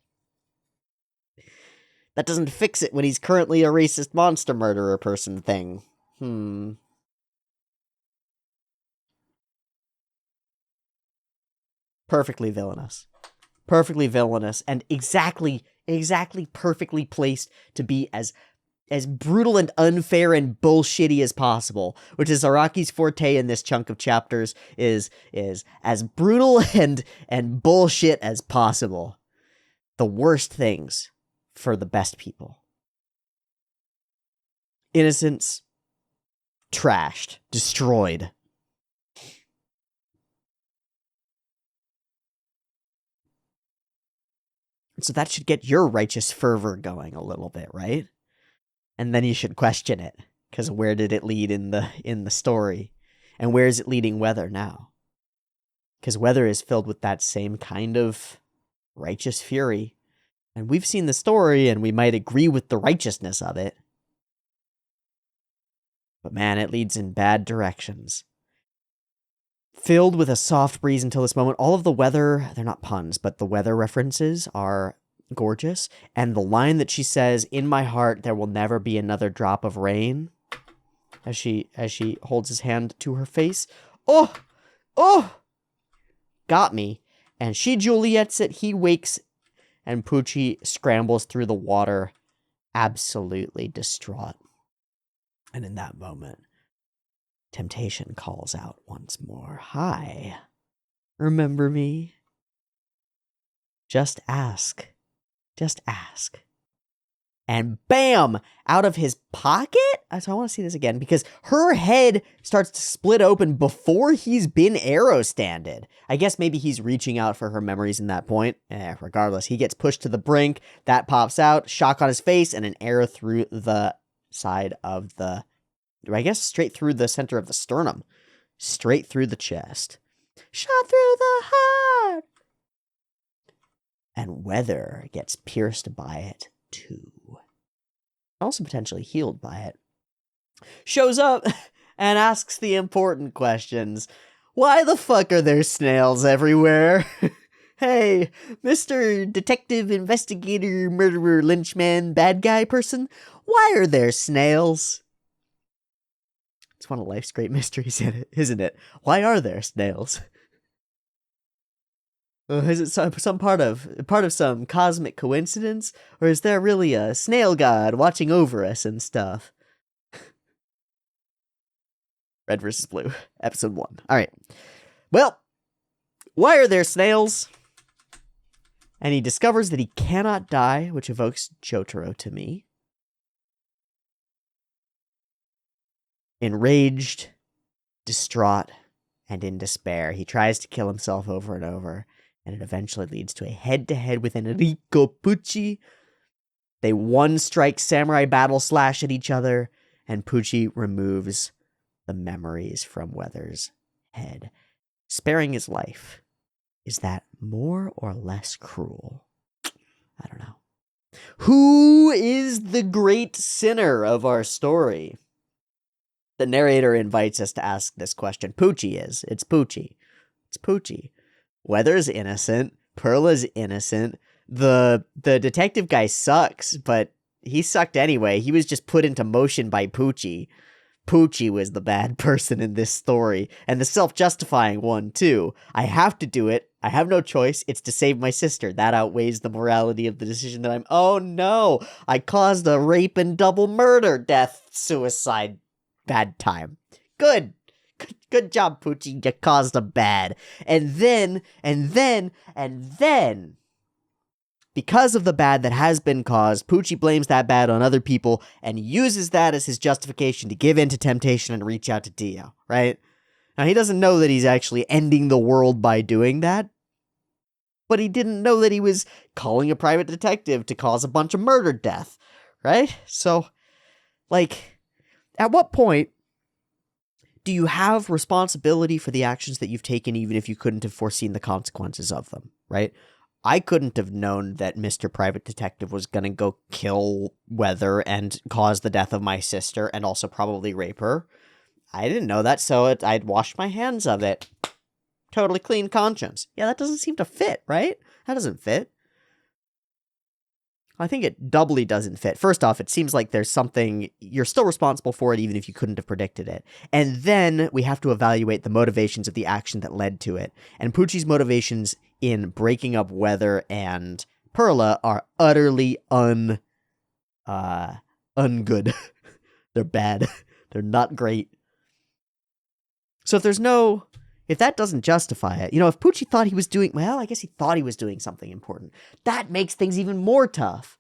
That doesn't fix it when he's currently a racist monster murderer person thing. Perfectly villainous, and exactly perfectly placed to be as brutal and unfair and bullshitty as possible, which is Araki's forte in this chunk of chapters, is as brutal and bullshit as possible. The worst things for the best people. Innocents trashed, destroyed. So that should get your righteous fervor going a little bit, right? And then you should question it, because where did it lead in the story? And where is it leading Weather now? Because Weather is filled with that same kind of righteous fury. And we've seen the story, and we might agree with the righteousness of it. But man, it leads in bad directions. Filled with a soft breeze until this moment. All of the weather, they're not puns, but the weather references are gorgeous. And the line that she says, "In my heart, there will never be another drop of rain," as she holds his hand to her face. Oh! Got me. And she Juliet's it, he wakes, and Pucci scrambles through the water, absolutely distraught. And in that moment, temptation calls out once more. Hi. Remember me? Just ask. And bam! Out of his pocket? So I want to see this again, because her head starts to split open before he's been arrow-standed. I guess maybe he's reaching out for her memories in that point. Regardless, he gets pushed to the brink. That pops out, shock on his face, and an arrow through the side of the... I guess straight through the center of the sternum. Straight through the chest. Shot through the heart! And Weather gets pierced by it, too. Also potentially healed by it. Shows up and asks the important questions. Why the fuck are there snails everywhere? Hey, Mr. Detective, Investigator, Murderer, Lynchman, Bad Guy person, why are there snails? It's one of life's great mysteries, isn't it? Why are there snails? Is it some part of some cosmic coincidence, or is there really a snail god watching over us and stuff? Red vs. Blue, episode 1. All right. Well, why are there snails? And he discovers that he cannot die, which evokes Jotaro to me. Enraged, distraught, and in despair, he tries to kill himself over and over, and it eventually leads to a head-to-head with Enrico Pucci. They one-strike samurai battle slash at each other, and Pucci removes the memories from Weather's head, sparing his life. Is that more or less cruel? I don't know. Who is the great sinner of our story? The narrator invites us to ask this question. Pucci is. It's Pucci. It's Pucci. Weather's innocent. Perla's innocent. The detective guy sucks, but he sucked anyway. He was just put into motion by Pucci. Pucci was the bad person in this story, and the self-justifying one, too. I have to do it. I have no choice. It's to save my sister. That outweighs the morality of the decision that oh no, I caused a rape and double murder, death, suicide, bad time. Good job, Pucci. You caused a bad. And then, because of the bad that has been caused, Pucci blames that bad on other people and uses that as his justification to give in to temptation and reach out to Dio, right? Now, he doesn't know that he's actually ending the world by doing that, but he didn't know that he was calling a private detective to cause a bunch of murder death, right? So, like, at what point do you have responsibility for the actions that you've taken even if you couldn't have foreseen the consequences of them, right? I couldn't have known that Mr. Private Detective was going to go kill Weather and cause the death of my sister and also probably rape her. I didn't know that, so I'd washed my hands of it. Totally clean conscience. Yeah, that doesn't seem to fit, right? That doesn't fit. I think it doubly doesn't fit. First off, it seems like there's something, you're still responsible for it even if you couldn't have predicted it. And then we have to evaluate the motivations of the action that led to it. And Pucci's motivations in breaking up Weather and Perla are utterly ungood. They're bad. They're not great. So if that doesn't justify it, if Pucci thought he was doing, well, I guess he thought he was doing something important. That makes things even more tough.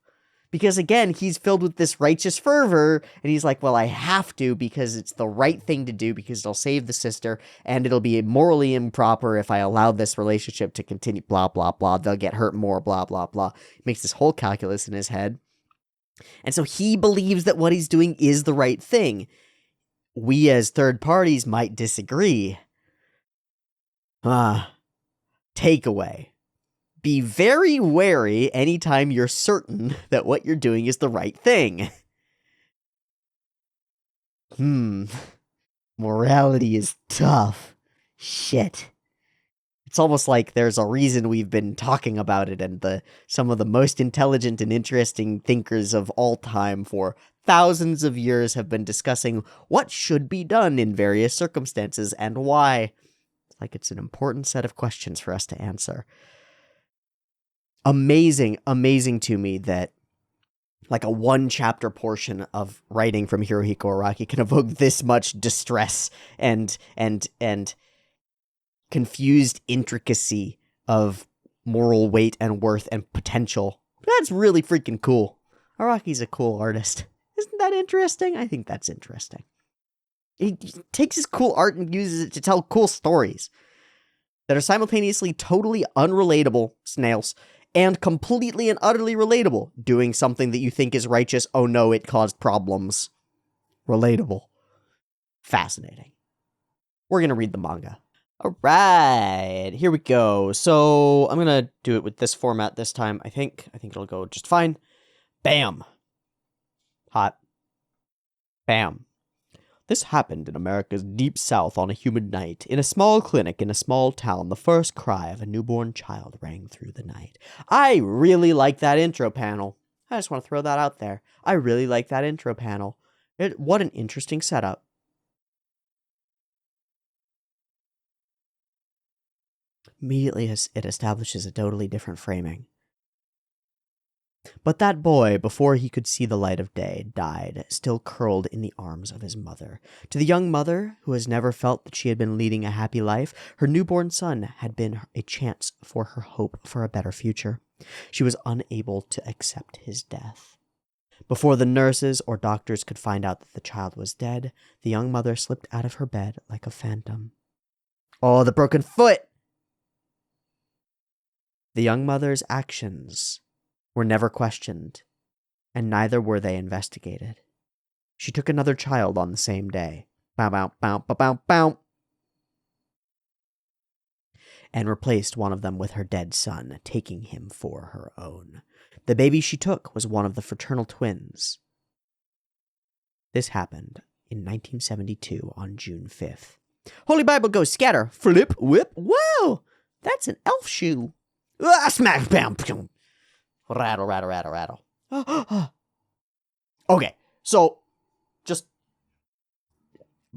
Because again, he's filled with this righteous fervor, and he's like, well, I have to because it's the right thing to do because it'll save the sister, and it'll be morally improper if I allow this relationship to continue, blah, blah, blah. They'll get hurt more, blah, blah, blah. He makes this whole calculus in his head. And so he believes that what he's doing is the right thing. We as third parties might disagree. Takeaway. Be very wary anytime you're certain that what you're doing is the right thing. Morality is tough. Shit. It's almost like there's a reason we've been talking about it, and some of the most intelligent and interesting thinkers of all time for thousands of years have been discussing what should be done in various circumstances and why. It's like it's an important set of questions for us to answer. Amazing to me that like a one-chapter portion of writing from Hirohiko Araki can evoke this much distress and confused intricacy of moral weight and worth and potential. That's really freaking cool. Araki's a cool artist. Isn't that interesting? I think that's interesting. He takes his cool art and uses it to tell cool stories that are simultaneously totally unrelatable, snails, and completely and utterly relatable. Doing something that you think is righteous, oh no, it caused problems. Relatable. Fascinating. We're going to read the manga. All right, here we go. So I'm going to do it with this format this time. I think it'll go just fine. Bam. Hot. Bam. This happened in America's deep south on a humid night. In a small clinic in a small town, the first cry of a newborn child rang through the night. I really like that intro panel. I just want to throw that out there. I really like that intro panel. What an interesting setup. Immediately, it establishes a totally different framing. But that boy, before he could see the light of day, died, still curled in the arms of his mother. To the young mother, who has never felt that she had been leading a happy life, her newborn son had been a chance for her hope for a better future. She was unable to accept his death. Before the nurses or doctors could find out that the child was dead, the young mother slipped out of her bed like a phantom. Oh, the broken foot! The young mother's actions were never questioned, and neither were they investigated. She took another child on the same day. Bow, bow, bow, bow, bow, bow. And replaced one of them with her dead son, taking him for her own. The baby she took was one of the fraternal twins. This happened in 1972 on June 5th. Holy Bible goes scatter, flip, whip, whoa! That's an elf shoe. Ah, smack, bam, boom. Rattle, rattle, rattle, rattle. Okay, so, just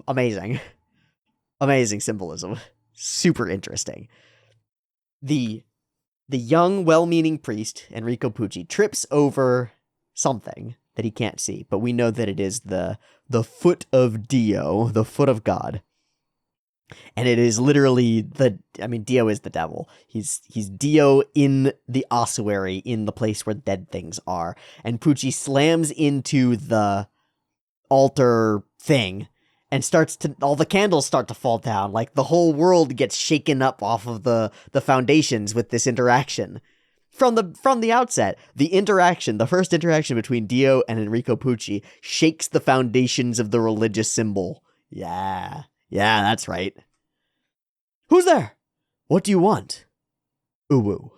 amazing. Amazing symbolism. Super interesting. The young, well-meaning priest, Enrico Pucci, trips over something that he can't see, but we know that it is the foot of Dio, the foot of God. And it is literally Dio is the devil. He's Dio in the ossuary, in the place where dead things are. And Pucci slams into the altar thing and all the candles start to fall down. Like the whole world gets shaken up off of the foundations with this interaction. From the outset, the first interaction between Dio and Enrico Pucci shakes the foundations of the religious symbol. Yeah, that's right. Who's there? What do you want? Uwu.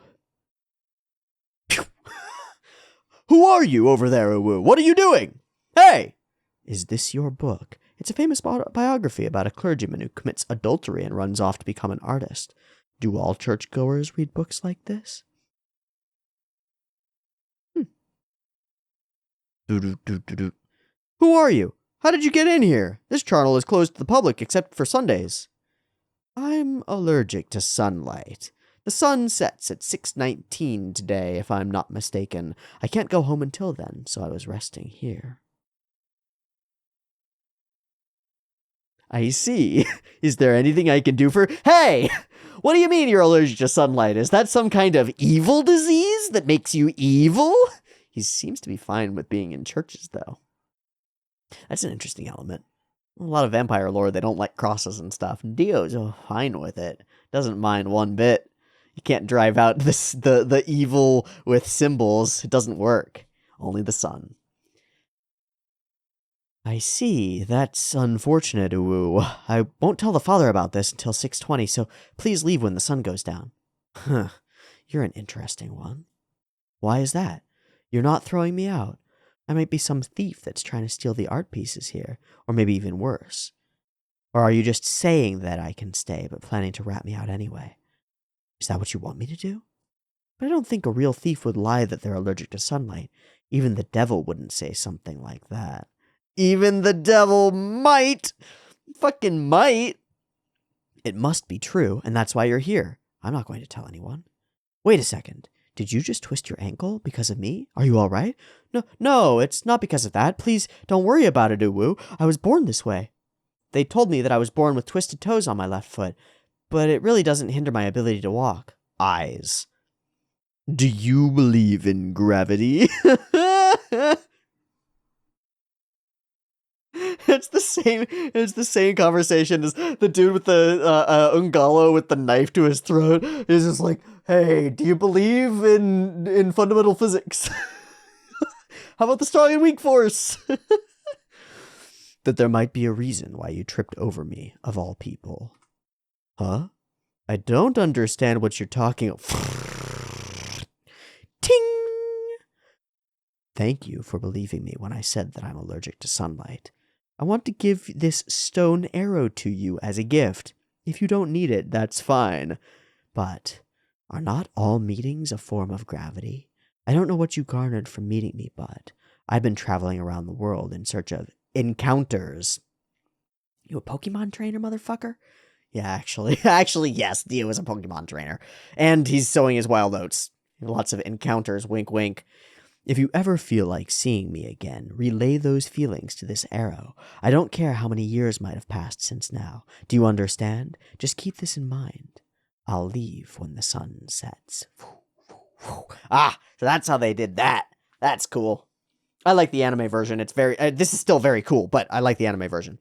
Who are you over there, Uwu? What are you doing? Hey! Is this your book? It's a famous biography about a clergyman who commits adultery and runs off to become an artist. Do all churchgoers read books like this? Who are you? How did you get in here? This channel is closed to the public except for Sundays. I'm allergic to sunlight. The sun sets at 6:19 today, if I'm not mistaken. I can't go home until then, so I was resting here. I see. Is there anything I can do for... Hey! What do you mean you're allergic to sunlight? Is that some kind of evil disease that makes you evil? He seems to be fine with being in churches, though. That's an interesting element. A lot of vampire lore, they don't like crosses and stuff. Dio's fine with it. Doesn't mind one bit. You can't drive out the evil with symbols. It doesn't work. Only the sun. I see. That's unfortunate, Uwu. I won't tell the father about this until 6:20, so please leave when the sun goes down. Huh. You're an interesting one. Why is that? You're not throwing me out. I might be some thief that's trying to steal the art pieces here, or maybe even worse. Or are you just saying that I can stay, but planning to rat me out anyway? Is that what you want me to do? But I don't think a real thief would lie that they're allergic to sunlight. Even the devil wouldn't say something like that. Even the devil might! Fucking might! It must be true, and that's why you're here. I'm not going to tell anyone. Wait a second. Did you just twist your ankle because of me? Are you all right? No, it's not because of that. Please don't worry about it, Uwu. I was born this way. They told me that I was born with twisted toes on my left foot, but it really doesn't hinder my ability to walk. Eyes. Do you believe in gravity? It's the same conversation as the dude with the Ungalo with the knife to his throat. He's just like, hey, do you believe in fundamental physics? How about the strong and weak force? That there might be a reason why you tripped over me, of all people. Huh? I don't understand what you're talking about. Ting! Thank you for believing me when I said that I'm allergic to sunlight. I want to give this stone arrow to you as a gift. If you don't need it, that's fine. But are not all meetings a form of gravity? I don't know what you garnered from meeting me, but I've been traveling around the world in search of encounters. You a Pokemon trainer, motherfucker? Yeah, actually, yes, Dio is a Pokemon trainer. And he's sowing his wild oats. Lots of encounters, wink, wink. If you ever feel like seeing me again, relay those feelings to this arrow. I don't care how many years might have passed since now. Do you understand? Just keep this in mind. I'll leave when the sun sets. Ah, so that's how they did that. That's cool. I like the anime version. It's very, this is still very cool, but I like the anime version.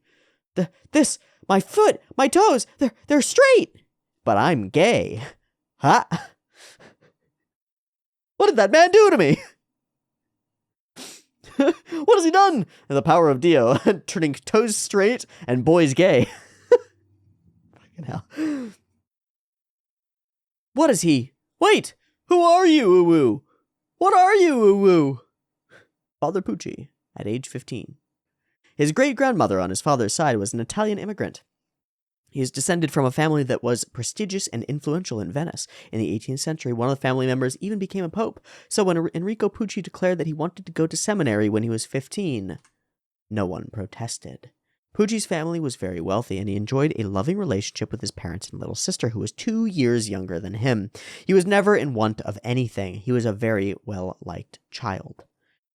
My foot, my toes, they're straight. But I'm gay. Huh? What did that man do to me? What has he done? And the power of Dio, turning toes straight and boys gay. Fucking hell. What is he? Wait! Who are you, Uwu? What are you, Uwu? Father Pucci, at age 15. His great-grandmother on his father's side was an Italian immigrant. He is descended from a family that was prestigious and influential in Venice. In the 18th century, one of the family members even became a pope. So when Enrico Pucci declared that he wanted to go to seminary when he was 15, no one protested. Pucci's family was very wealthy, and he enjoyed a loving relationship with his parents and little sister, who was 2 years younger than him. He was never in want of anything. He was a very well-liked child.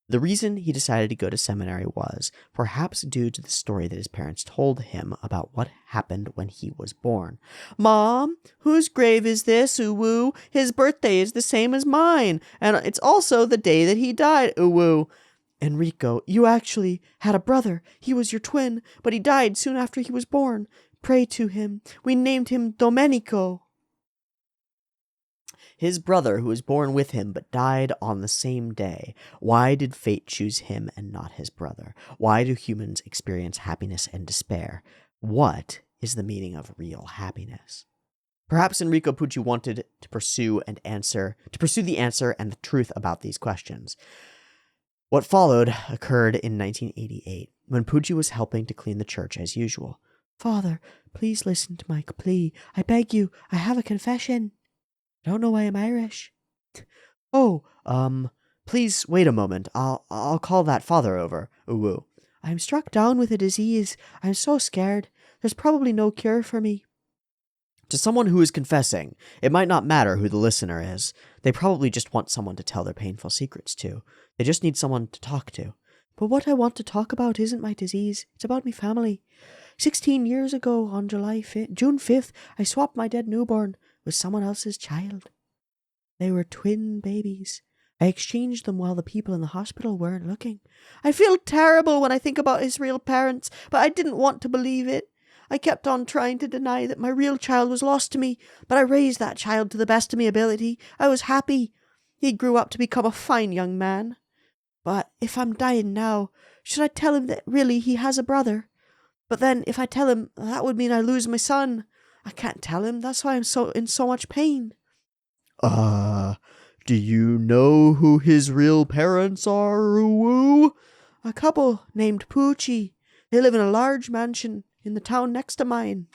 The reason he decided to go to seminary was perhaps due to the story that his parents told him about what happened when he was born. Mom, whose grave is this, Uwu? His birthday is the same as mine, and it's also the day that he died, Uwu. Enrico, you actually had a brother. He was your twin, but he died soon after he was born. Pray to him. We named him Domenico. His brother, who was born with him but died on the same day. Why did fate choose him and not his brother? Why do humans experience happiness and despair? What is the meaning of real happiness? Perhaps Enrico Pucci wanted to pursue the answer and the truth about these questions. What followed occurred in 1988, when Pucci was helping to clean the church as usual. Father, please listen to my plea. I beg you, I have a confession. I don't know why I'm Irish. Oh, please wait a moment. I'll call that father over, Uwu. I'm struck down with a disease. I'm so scared. There's probably no cure for me. To someone who is confessing, it might not matter who the listener is. They probably just want someone to tell their painful secrets to. They just need someone to talk to. But what I want to talk about isn't my disease. It's about me family. 16 years ago, on June 5th, I swapped my dead newborn with someone else's child. They were twin babies. I exchanged them while the people in the hospital weren't looking. I feel terrible when I think about his real parents, but I didn't want to believe it. I kept on trying to deny that my real child was lost to me, but I raised that child to the best of my ability. I was happy. He grew up to become a fine young man. But if I'm dying now, should I tell him that really he has a brother? But then if I tell him, that would mean I lose my son. I can't tell him. That's why I'm in so much pain. Do you know who his real parents are, Uwu? A couple named Pucci. They live in a large mansion in the town next to mine.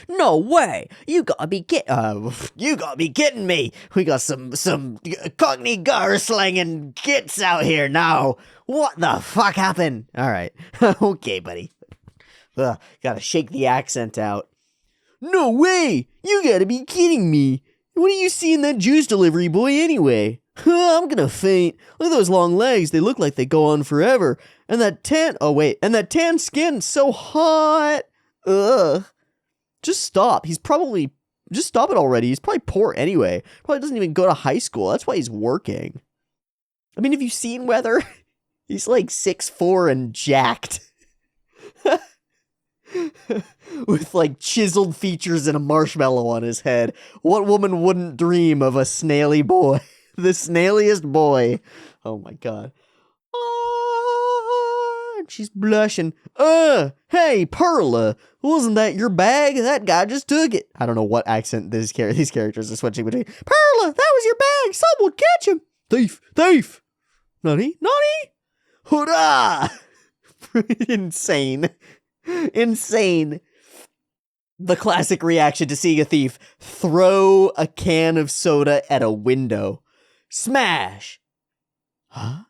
No way! You gotta be kidding me! We got some Cockney gar slanging gits out here now. What the fuck happened? All right, okay, buddy. Gotta shake the accent out. No way! You gotta be kidding me! What do you see in that juice delivery boy anyway? I'm gonna faint. Look at those long legs. They look like they go on forever. And that tan skin, so hot. Ugh. Just stop. Just stop it already. He's probably poor anyway. Probably doesn't even go to high school. That's why he's working. I mean, have you seen Weather? He's like 6'4" and jacked. With like chiseled features and a marshmallow on his head. What woman wouldn't dream of a snaily boy? The snailiest boy. Oh my god. She's blushing. Hey, Perla, wasn't that your bag? That guy just took it. I don't know what accent these characters are switching between. Perla, that was your bag. Someone catch him. Thief. Nani? Hurrah! Insane. The classic reaction to seeing a thief. Throw a can of soda at a window. Smash. Huh?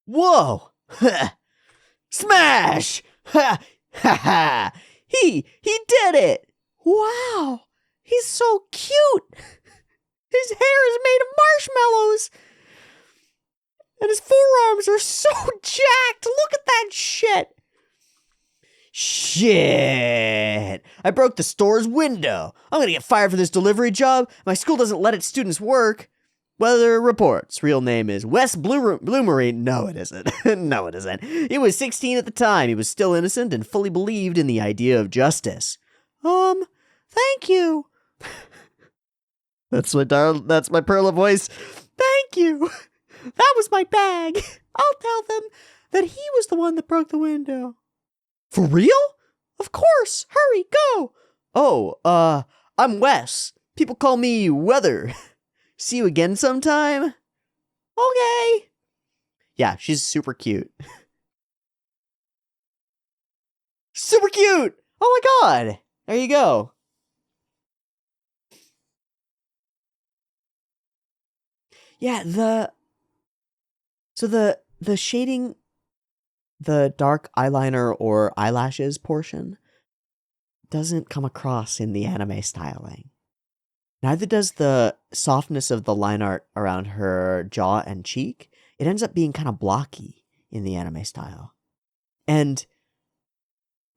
Whoa. Smash! Ha ha! He did it! Wow! He's so cute! His hair is made of marshmallows! And his forearms are so jacked! Look at that shit! Shit! I broke the store's window! I'm gonna get fired for this delivery job! My school doesn't let its students work! Weather reports. Real name is Wes Bloomery. No, it isn't. No, it isn't. He was 16 at the time. He was still innocent and fully believed in the idea of justice. Thank you. That's my Perla voice. Thank you. That was my bag. I'll tell them that he was the one that broke the window. For real? Of course. Hurry, go. Oh, I'm Wes. People call me Weather. See you again sometime? Okay. Yeah, she's super cute. Super cute! Oh my god! There you go. Yeah, the shading, the dark eyeliner or eyelashes portion doesn't come across in the anime styling. Neither does the softness of the line art around her jaw and cheek. It ends up being kind of blocky in the anime style. And,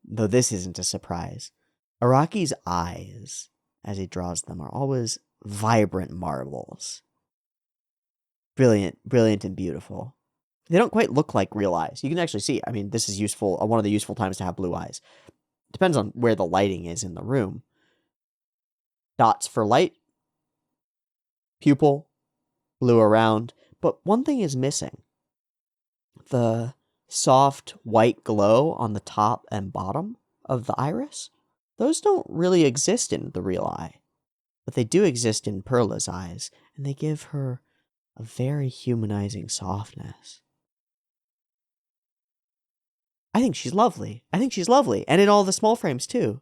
though this isn't a surprise, Araki's eyes, as he draws them, are always vibrant marbles. Brilliant, brilliant and beautiful. They don't quite look like real eyes. You can actually see, I mean, this is useful, one of the useful times to have blue eyes. Depends on where the lighting is in the room. Dots for light, pupil, blue around, but one thing is missing. The soft white glow on the top and bottom of the iris, those don't really exist in the real eye, but they do exist in Perla's eyes, and they give her a very humanizing softness. I think she's lovely. And in all the small frames too.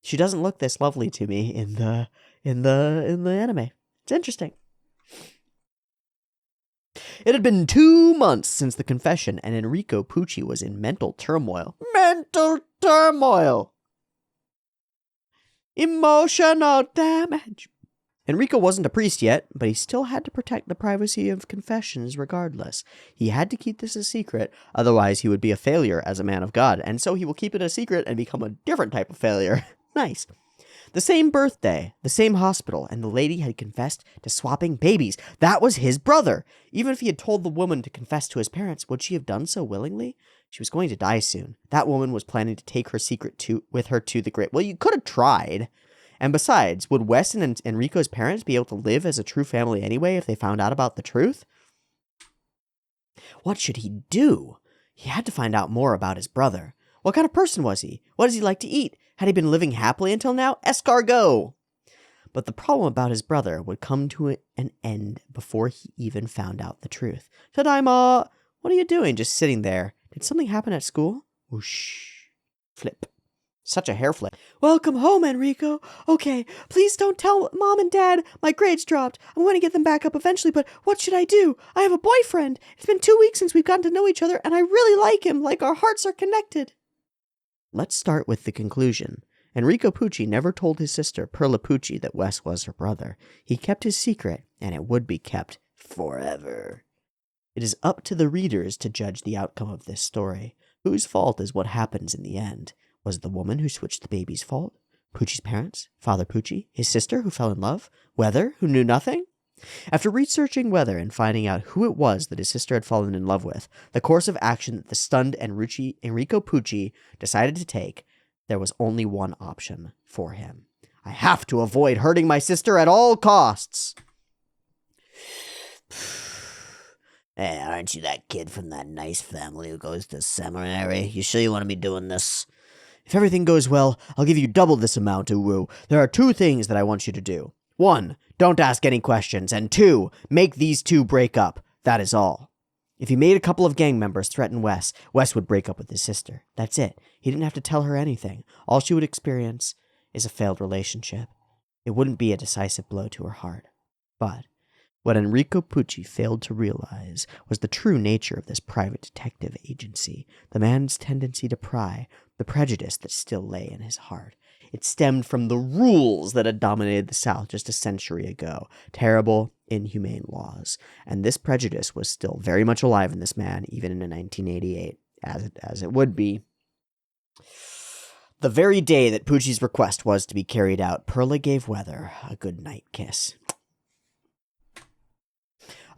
She doesn't look this lovely to me in the anime. It's interesting. It had been 2 months since the confession, and Enrico Pucci was in mental turmoil. Mental turmoil! Emotional damage. Enrico wasn't a priest yet, but he still had to protect the privacy of confessions regardless. He had to keep this a secret, otherwise he would be a failure as a man of God, and so he will keep it a secret and become a different type of failure. Nice. The same birthday, the same hospital, and the lady had confessed to swapping babies. That was his brother. Even if he had told the woman to confess to his parents, would she have done so willingly? She was going to die soon. That woman was planning to take her secret with her to the grave. Well, you could have tried. And besides, would Wes and Enrico's parents be able to live as a true family anyway if they found out about the truth? What should he do? He had to find out more about his brother. What kind of person was he? What does he like to eat? Had he been living happily until now? Escargot! But the problem about his brother would come to an end before he even found out the truth. Tadaima! What are you doing just sitting there? Did something happen at school? Whoosh. Flip. Such a hair flip. Welcome home, Enrico. Okay, please don't tell Mom and Dad my grades dropped. I'm going to get them back up eventually, but what should I do? I have a boyfriend. It's been 2 weeks since we've gotten to know each other, and I really like him, like our hearts are connected. Let's start with the conclusion. Enrico Pucci never told his sister, Perla Pucci, that Wes was her brother. He kept his secret, and it would be kept forever. It is up to the readers to judge the outcome of this story. Whose fault is what happens in the end? Was it the woman who switched the baby's fault? Pucci's parents? Father Pucci? His sister who fell in love? Weather, who knew nothing? After researching Weather and finding out who it was that his sister had fallen in love with, the course of action that the stunned Enrico Pucci decided to take, there was only one option for him. I have to avoid hurting my sister at all costs. Hey, aren't you that kid from that nice family who goes to seminary? You sure you want to be doing this? If everything goes well, I'll give you double this amount, Uwu. There are 2 things that I want you to do. 1, don't ask any questions, and 2, make these 2 break up. That is all. If he made a couple of gang members threaten Wes, Wes would break up with his sister. That's it. He didn't have to tell her anything. All she would experience is a failed relationship. It wouldn't be a decisive blow to her heart. But what Enrico Pucci failed to realize was the true nature of this private detective agency, the man's tendency to pry, the prejudice that still lay in his heart. It stemmed from the rules that had dominated the South just a century ago. Terrible, inhumane laws. And this prejudice was still very much alive in this man, even in 1988, as it would be. The very day that Pucci's request was to be carried out, Perla gave Weather a good-night kiss.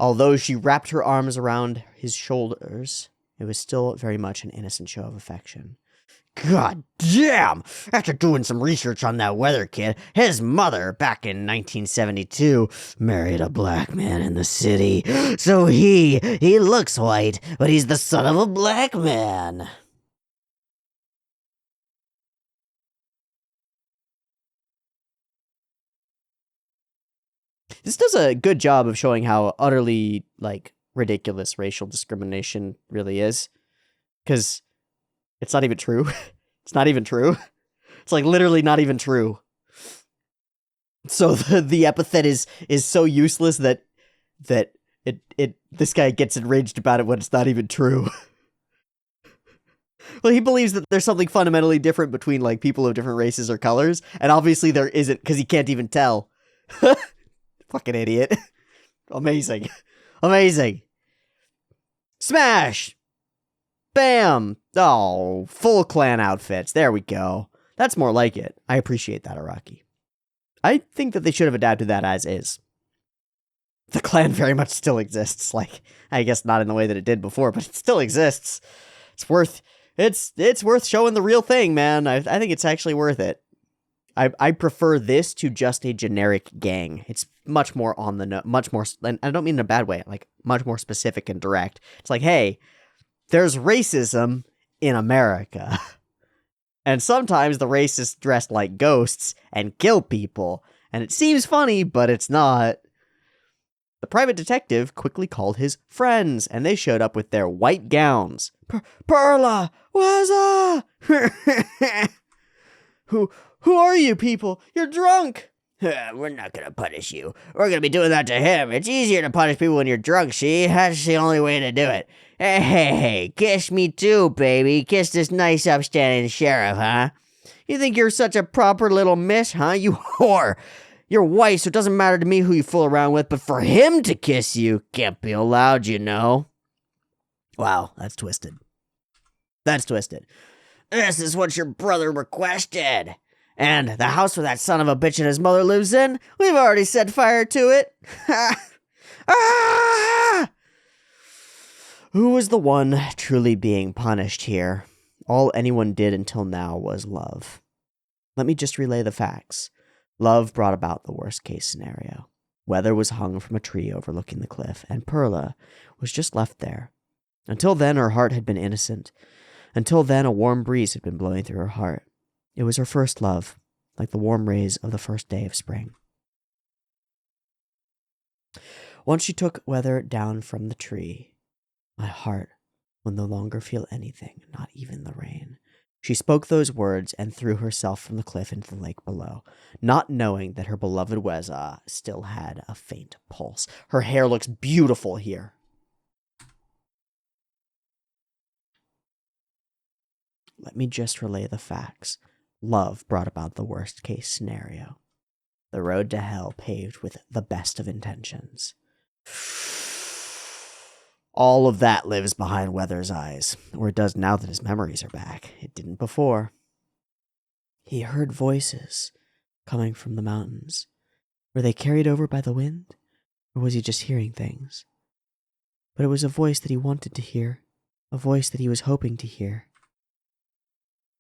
Although she wrapped her arms around his shoulders, it was still very much an innocent show of affection. God damn! After doing some research on that Weather kid, his mother, back in 1972, married a black man in the city. So he looks white, but he's the son of a black man. This does a good job of showing how utterly, like, ridiculous racial discrimination really is. Because it's not even true. It's not even true. It's, like, literally not even true. So the epithet is so useless that this guy gets enraged about it when it's not even true. Well, he believes that there's something fundamentally different between, like, people of different races or colors, and obviously there isn't, because he can't even tell. Fucking idiot. Amazing. Amazing. Smash! Bam! Oh, full clan outfits. There we go. That's more like it. I appreciate that, Araki. I think that they should have adapted that as is. The clan very much still exists. Like, I guess not in the way that it did before, but it still exists. It's worth showing the real thing, man. I think it's actually worth it. I prefer this to just a generic gang. It's much more on the note, much more, and I don't mean in a bad way, like much more specific and direct. It's like, hey, there's racism in America. And sometimes the racists dress like ghosts and kill people. And it seems funny, but it's not. The private detective quickly called his friends, and they showed up with their white gowns. Perla! Wazza! Who are you people? You're drunk! We're not gonna punish you. We're gonna be doing that to him. It's easier to punish people when you're drunk, see? That's the only way to do it. Hey, kiss me too, baby. Kiss this nice upstanding sheriff, huh? You think you're such a proper little miss, huh? You whore! You're white, so it doesn't matter to me who you fool around with, but for him to kiss you can't be allowed, you know? Wow, that's twisted. That's twisted. This is what your brother requested. And the house where that son of a bitch and his mother lives in, we've already set fire to it. Ah! Who was the one truly being punished here? All anyone did until now was love. Let me just relay the facts. Love brought about the worst case scenario. Weather was hung from a tree overlooking the cliff, and Perla was just left there. Until then, her heart had been innocent. Until then, a warm breeze had been blowing through her heart. It was her first love, like the warm rays of the first day of spring. Once she took Weather down from the tree, my heart will no longer feel anything, not even the rain. She spoke those words and threw herself from the cliff into the lake below, not knowing that her beloved Weza still had a faint pulse. Her hair looks beautiful here. Let me just relay the facts. Love brought about the worst case scenario. The road to hell paved with the best of intentions. All of that lives behind Weather's eyes, or it does now that his memories are back. It didn't before. He heard voices coming from the mountains. Were they carried over by the wind, or was he just hearing things? But it was a voice that he wanted to hear, a voice that he was hoping to hear.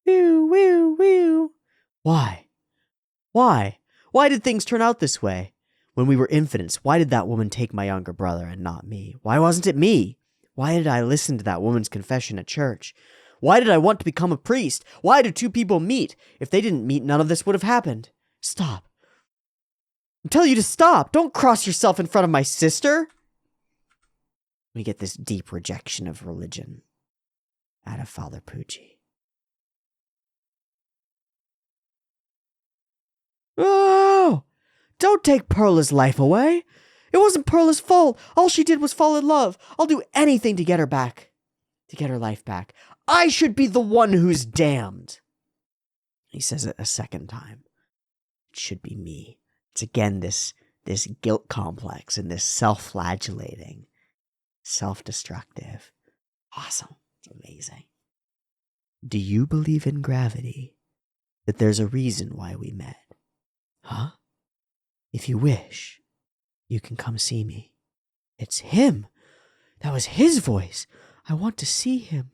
Whew, whew, whew. Why? Why? Why did things turn out this way? When we were infants, why did that woman take my younger brother and not me? Why wasn't it me? Why did I listen to that woman's confession at church? Why did I want to become a priest? Why did two people meet? If they didn't meet, none of this would have happened. Stop. I tell you to stop. Don't cross yourself in front of my sister. We get this deep rejection of religion out of Father Pucci. Oh! Don't take Perla's life away. It wasn't Perla's fault. All she did was fall in love. I'll do anything to get her back. To get her life back. I should be the one who's damned. He says it a second time. It should be me. It's again this guilt complex and this self-flagellating, self-destructive. Awesome. It's amazing. Do you believe in gravity? That there's a reason why we met? Huh? If you wish, you can come see me. It's him. That was his voice. I want to see him.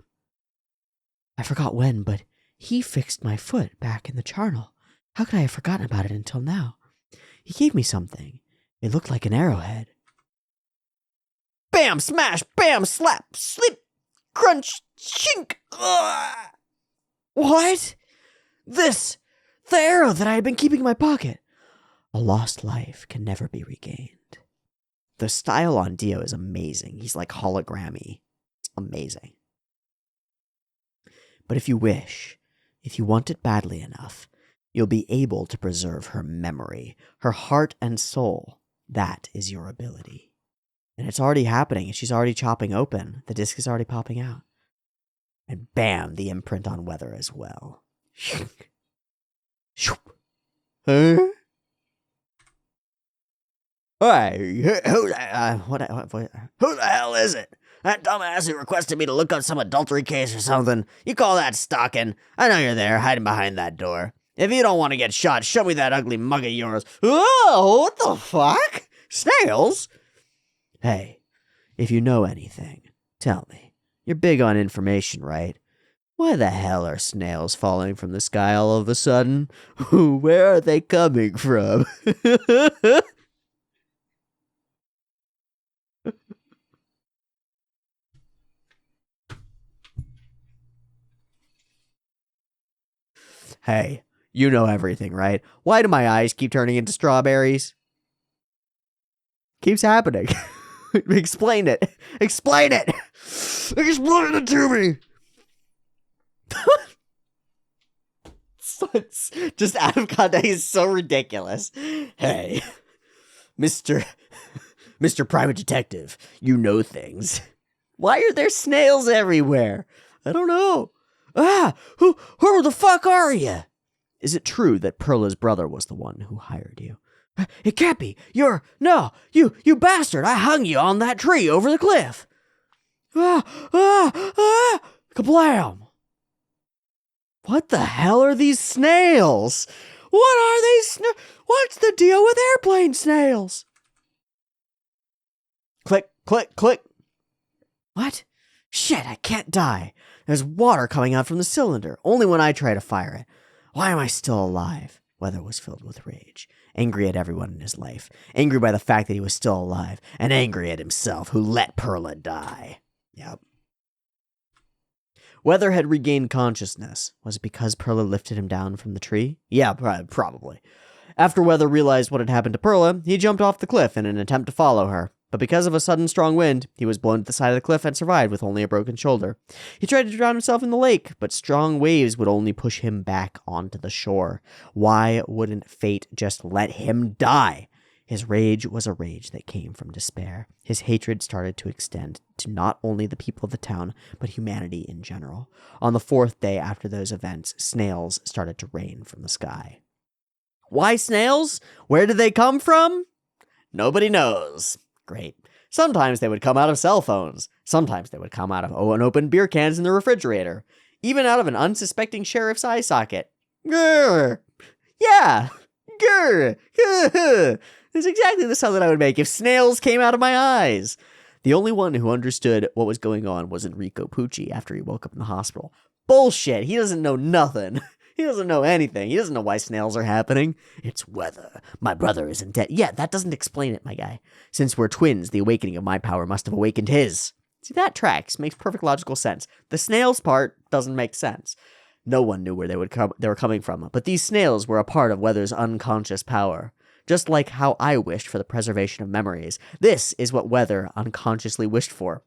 I forgot when, but He fixed my foot back in the charnel. How could I have forgotten about it until now? He gave me something. It looked like an arrowhead. Bam, smash, bam, slap, slip, crunch, shink. Ugh. What? The arrow that I had been keeping in my pocket. A lost life can never be regained. The style on Dio is amazing. He's like hologrammy. It's amazing. But if you wish, if you want it badly enough, you'll be able to preserve her memory, her heart and soul. That is your ability. And it's already happening. She's already chopping open. The disc is already popping out. And bam, the imprint on Weather as well. Huh? Hey, who the hell is it? That dumbass who requested me to look up some adultery case or something. You call that stalking? I know you're there, hiding behind that door. If you don't want to get shot, show me that ugly mug of yours. Oh, what the fuck? Snails? Hey, if you know anything, tell me. You're big on information, right? Why the hell are snails falling from the sky all of a sudden? Where are they coming from? Hey, you know everything, right? Why do my eyes keep turning into strawberries? Keeps happening. Explain it. Explain it. Explain it to me. It's just out of context, he's so ridiculous. Hey, Mr. Private Detective, you know things. Why are there snails everywhere? I don't know. Who the fuck are you? Is it true that Perla's brother was the one who hired you? It can't be. You bastard. I hung you on that tree over the cliff. Kablam. What the hell are these snails? What are these What's the deal with airplane snails? Click, click, click. What? Shit, I can't die. There's water coming out from the cylinder, only when I try to fire it. Why am I still alive? Weather was filled with rage, angry at everyone in his life, angry by the fact that he was still alive, and angry at himself who let Perla die. Yep. Weather had regained consciousness. Was it because Perla lifted him down from the tree? Yeah, probably. After Weather realized what had happened to Perla, he jumped off the cliff in an attempt to follow her. But because of a sudden strong wind, he was blown to the side of the cliff and survived with only a broken shoulder. He tried to drown himself in the lake, but strong waves would only push him back onto the shore. Why wouldn't fate just let him die? His rage was a rage that came from despair. His hatred started to extend to not only the people of the town, but humanity in general. On the 4th day after those events, snails started to rain from the sky. Why snails? Where did they come from? Nobody knows. Great. Sometimes they would come out of cell phones. Sometimes they would come out of unopened beer cans in the refrigerator. Even out of an unsuspecting sheriff's eye socket. Grr! Yeah! Grr! It's exactly the sound that I would make if snails came out of my eyes. The only one who understood what was going on was Enrico Pucci after he woke up in the hospital. Bullshit! He doesn't know nothing. He doesn't know anything. He doesn't know why snails are happening. It's weather. My brother isn't dead. Yeah, that doesn't explain it, my guy. Since we're twins, the awakening of my power must have awakened his. See, that tracks. Makes perfect logical sense. The snails part doesn't make sense. No one knew where they were coming from, but these snails were a part of Weather's unconscious power. Just like how I wished for the preservation of memories. This is what Weather unconsciously wished for.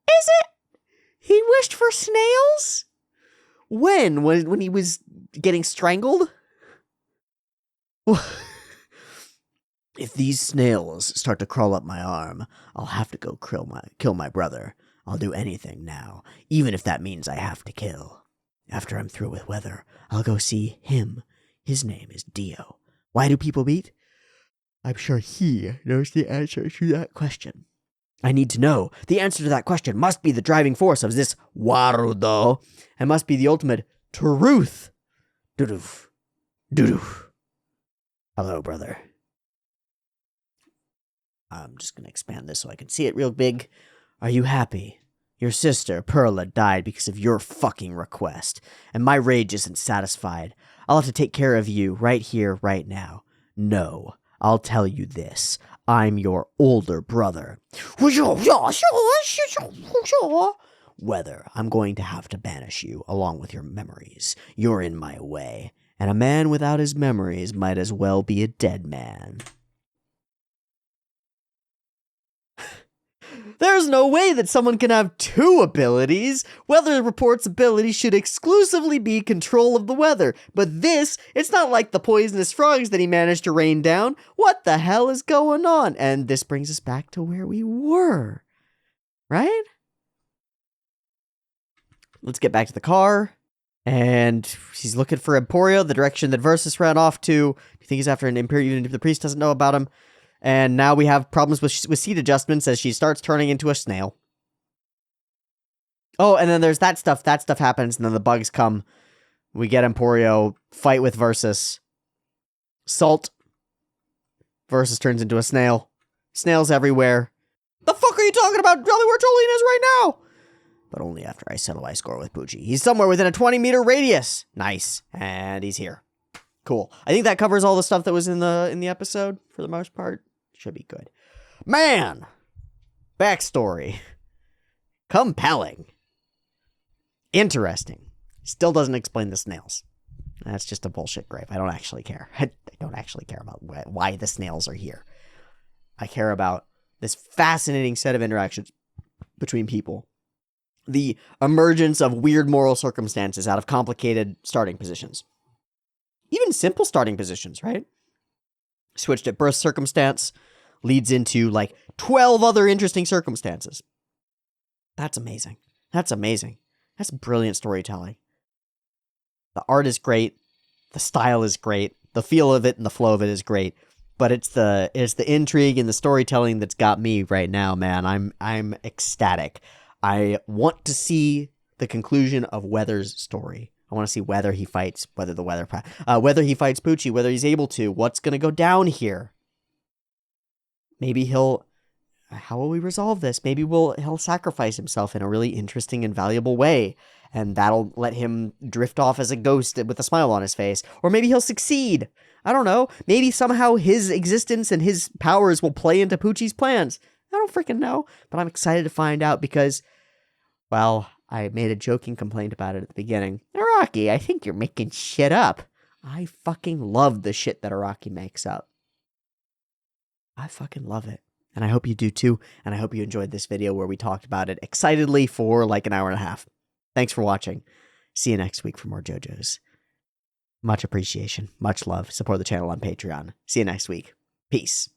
Is it? He wished for snails? When he was getting strangled? If these snails start to crawl up my arm, I'll have to go kill my brother. I'll do anything now, even if that means I have to kill. After I'm through with Weather, I'll go see him. His name is Dio. Why do people beat? I'm sure he knows the answer to that question. I need to know. The answer to that question must be the driving force of this Warudo, and must be the ultimate truth. Doo-doof. Doo-doof. Hello, brother. I'm just going to expand this so I can see it real big. Are you happy? Your sister, Perla, died because of your fucking request, and my rage isn't satisfied. I'll have to take care of you right here, right now. No, I'll tell you this. I'm your older brother. Weather, I'm going to have to banish you, along with your memories. You're in my way, and a man without his memories might as well be a dead man. There's no way that someone can have two abilities. Weather Report's ability should exclusively be control of the weather. But this, it's not like the poisonous frogs that he managed to rain down. What the hell is going on? And this brings us back to where we were. Right? Let's get back to the car. And he's looking for Emporio, the direction that Versus ran off to. Do you think he's after an Emporio even if the priest doesn't know about him? And now we have problems with seat adjustments as she starts turning into a snail. Oh, and then there's that stuff. That stuff happens, and then the bugs come. We get Emporio, fight with Versus. Salt. Versus turns into a snail. Snails everywhere. The fuck are you talking about? Tell me where Jolene is right now! But only after I settle my score with Pucci. He's somewhere within a 20-meter radius. Nice. And he's here. Cool. I think that covers all the stuff that was in the episode, for the most part. Should be good. Man! Backstory. Compelling. Interesting. Still doesn't explain the snails. That's just a bullshit grave. I don't actually care. I don't actually care about why the snails are here. I care about this fascinating set of interactions between people. The emergence of weird moral circumstances out of complicated starting positions. Even simple starting positions, right? Switched at birth circumstance leads into like 12 other interesting circumstances. That's amazing. That's amazing. That's brilliant storytelling. The art is great. The style is great. The feel of it and the flow of it is great. But it's the intrigue and the storytelling that's got me right now, man. I'm ecstatic. I want to see the conclusion of Weather's story. I want to see whether he fights Pucci, whether he's able to. What's going to go down here? Maybe how will we resolve this? Maybe he'll sacrifice himself in a really interesting and valuable way, and that'll let him drift off as a ghost with a smile on his face. Or maybe he'll succeed. I don't know. Maybe somehow his existence and his powers will play into Pucci's plans. I don't freaking know, but I'm excited to find out because, well, I made a joking complaint about it at the beginning. Araki, I think you're making shit up. I fucking love the shit that Araki makes up. I fucking love it. And I hope you do too. And I hope you enjoyed this video where we talked about it excitedly for like an hour and a half. Thanks for watching. See you next week for more JoJo's. Much appreciation. Much love. Support the channel on Patreon. See you next week. Peace.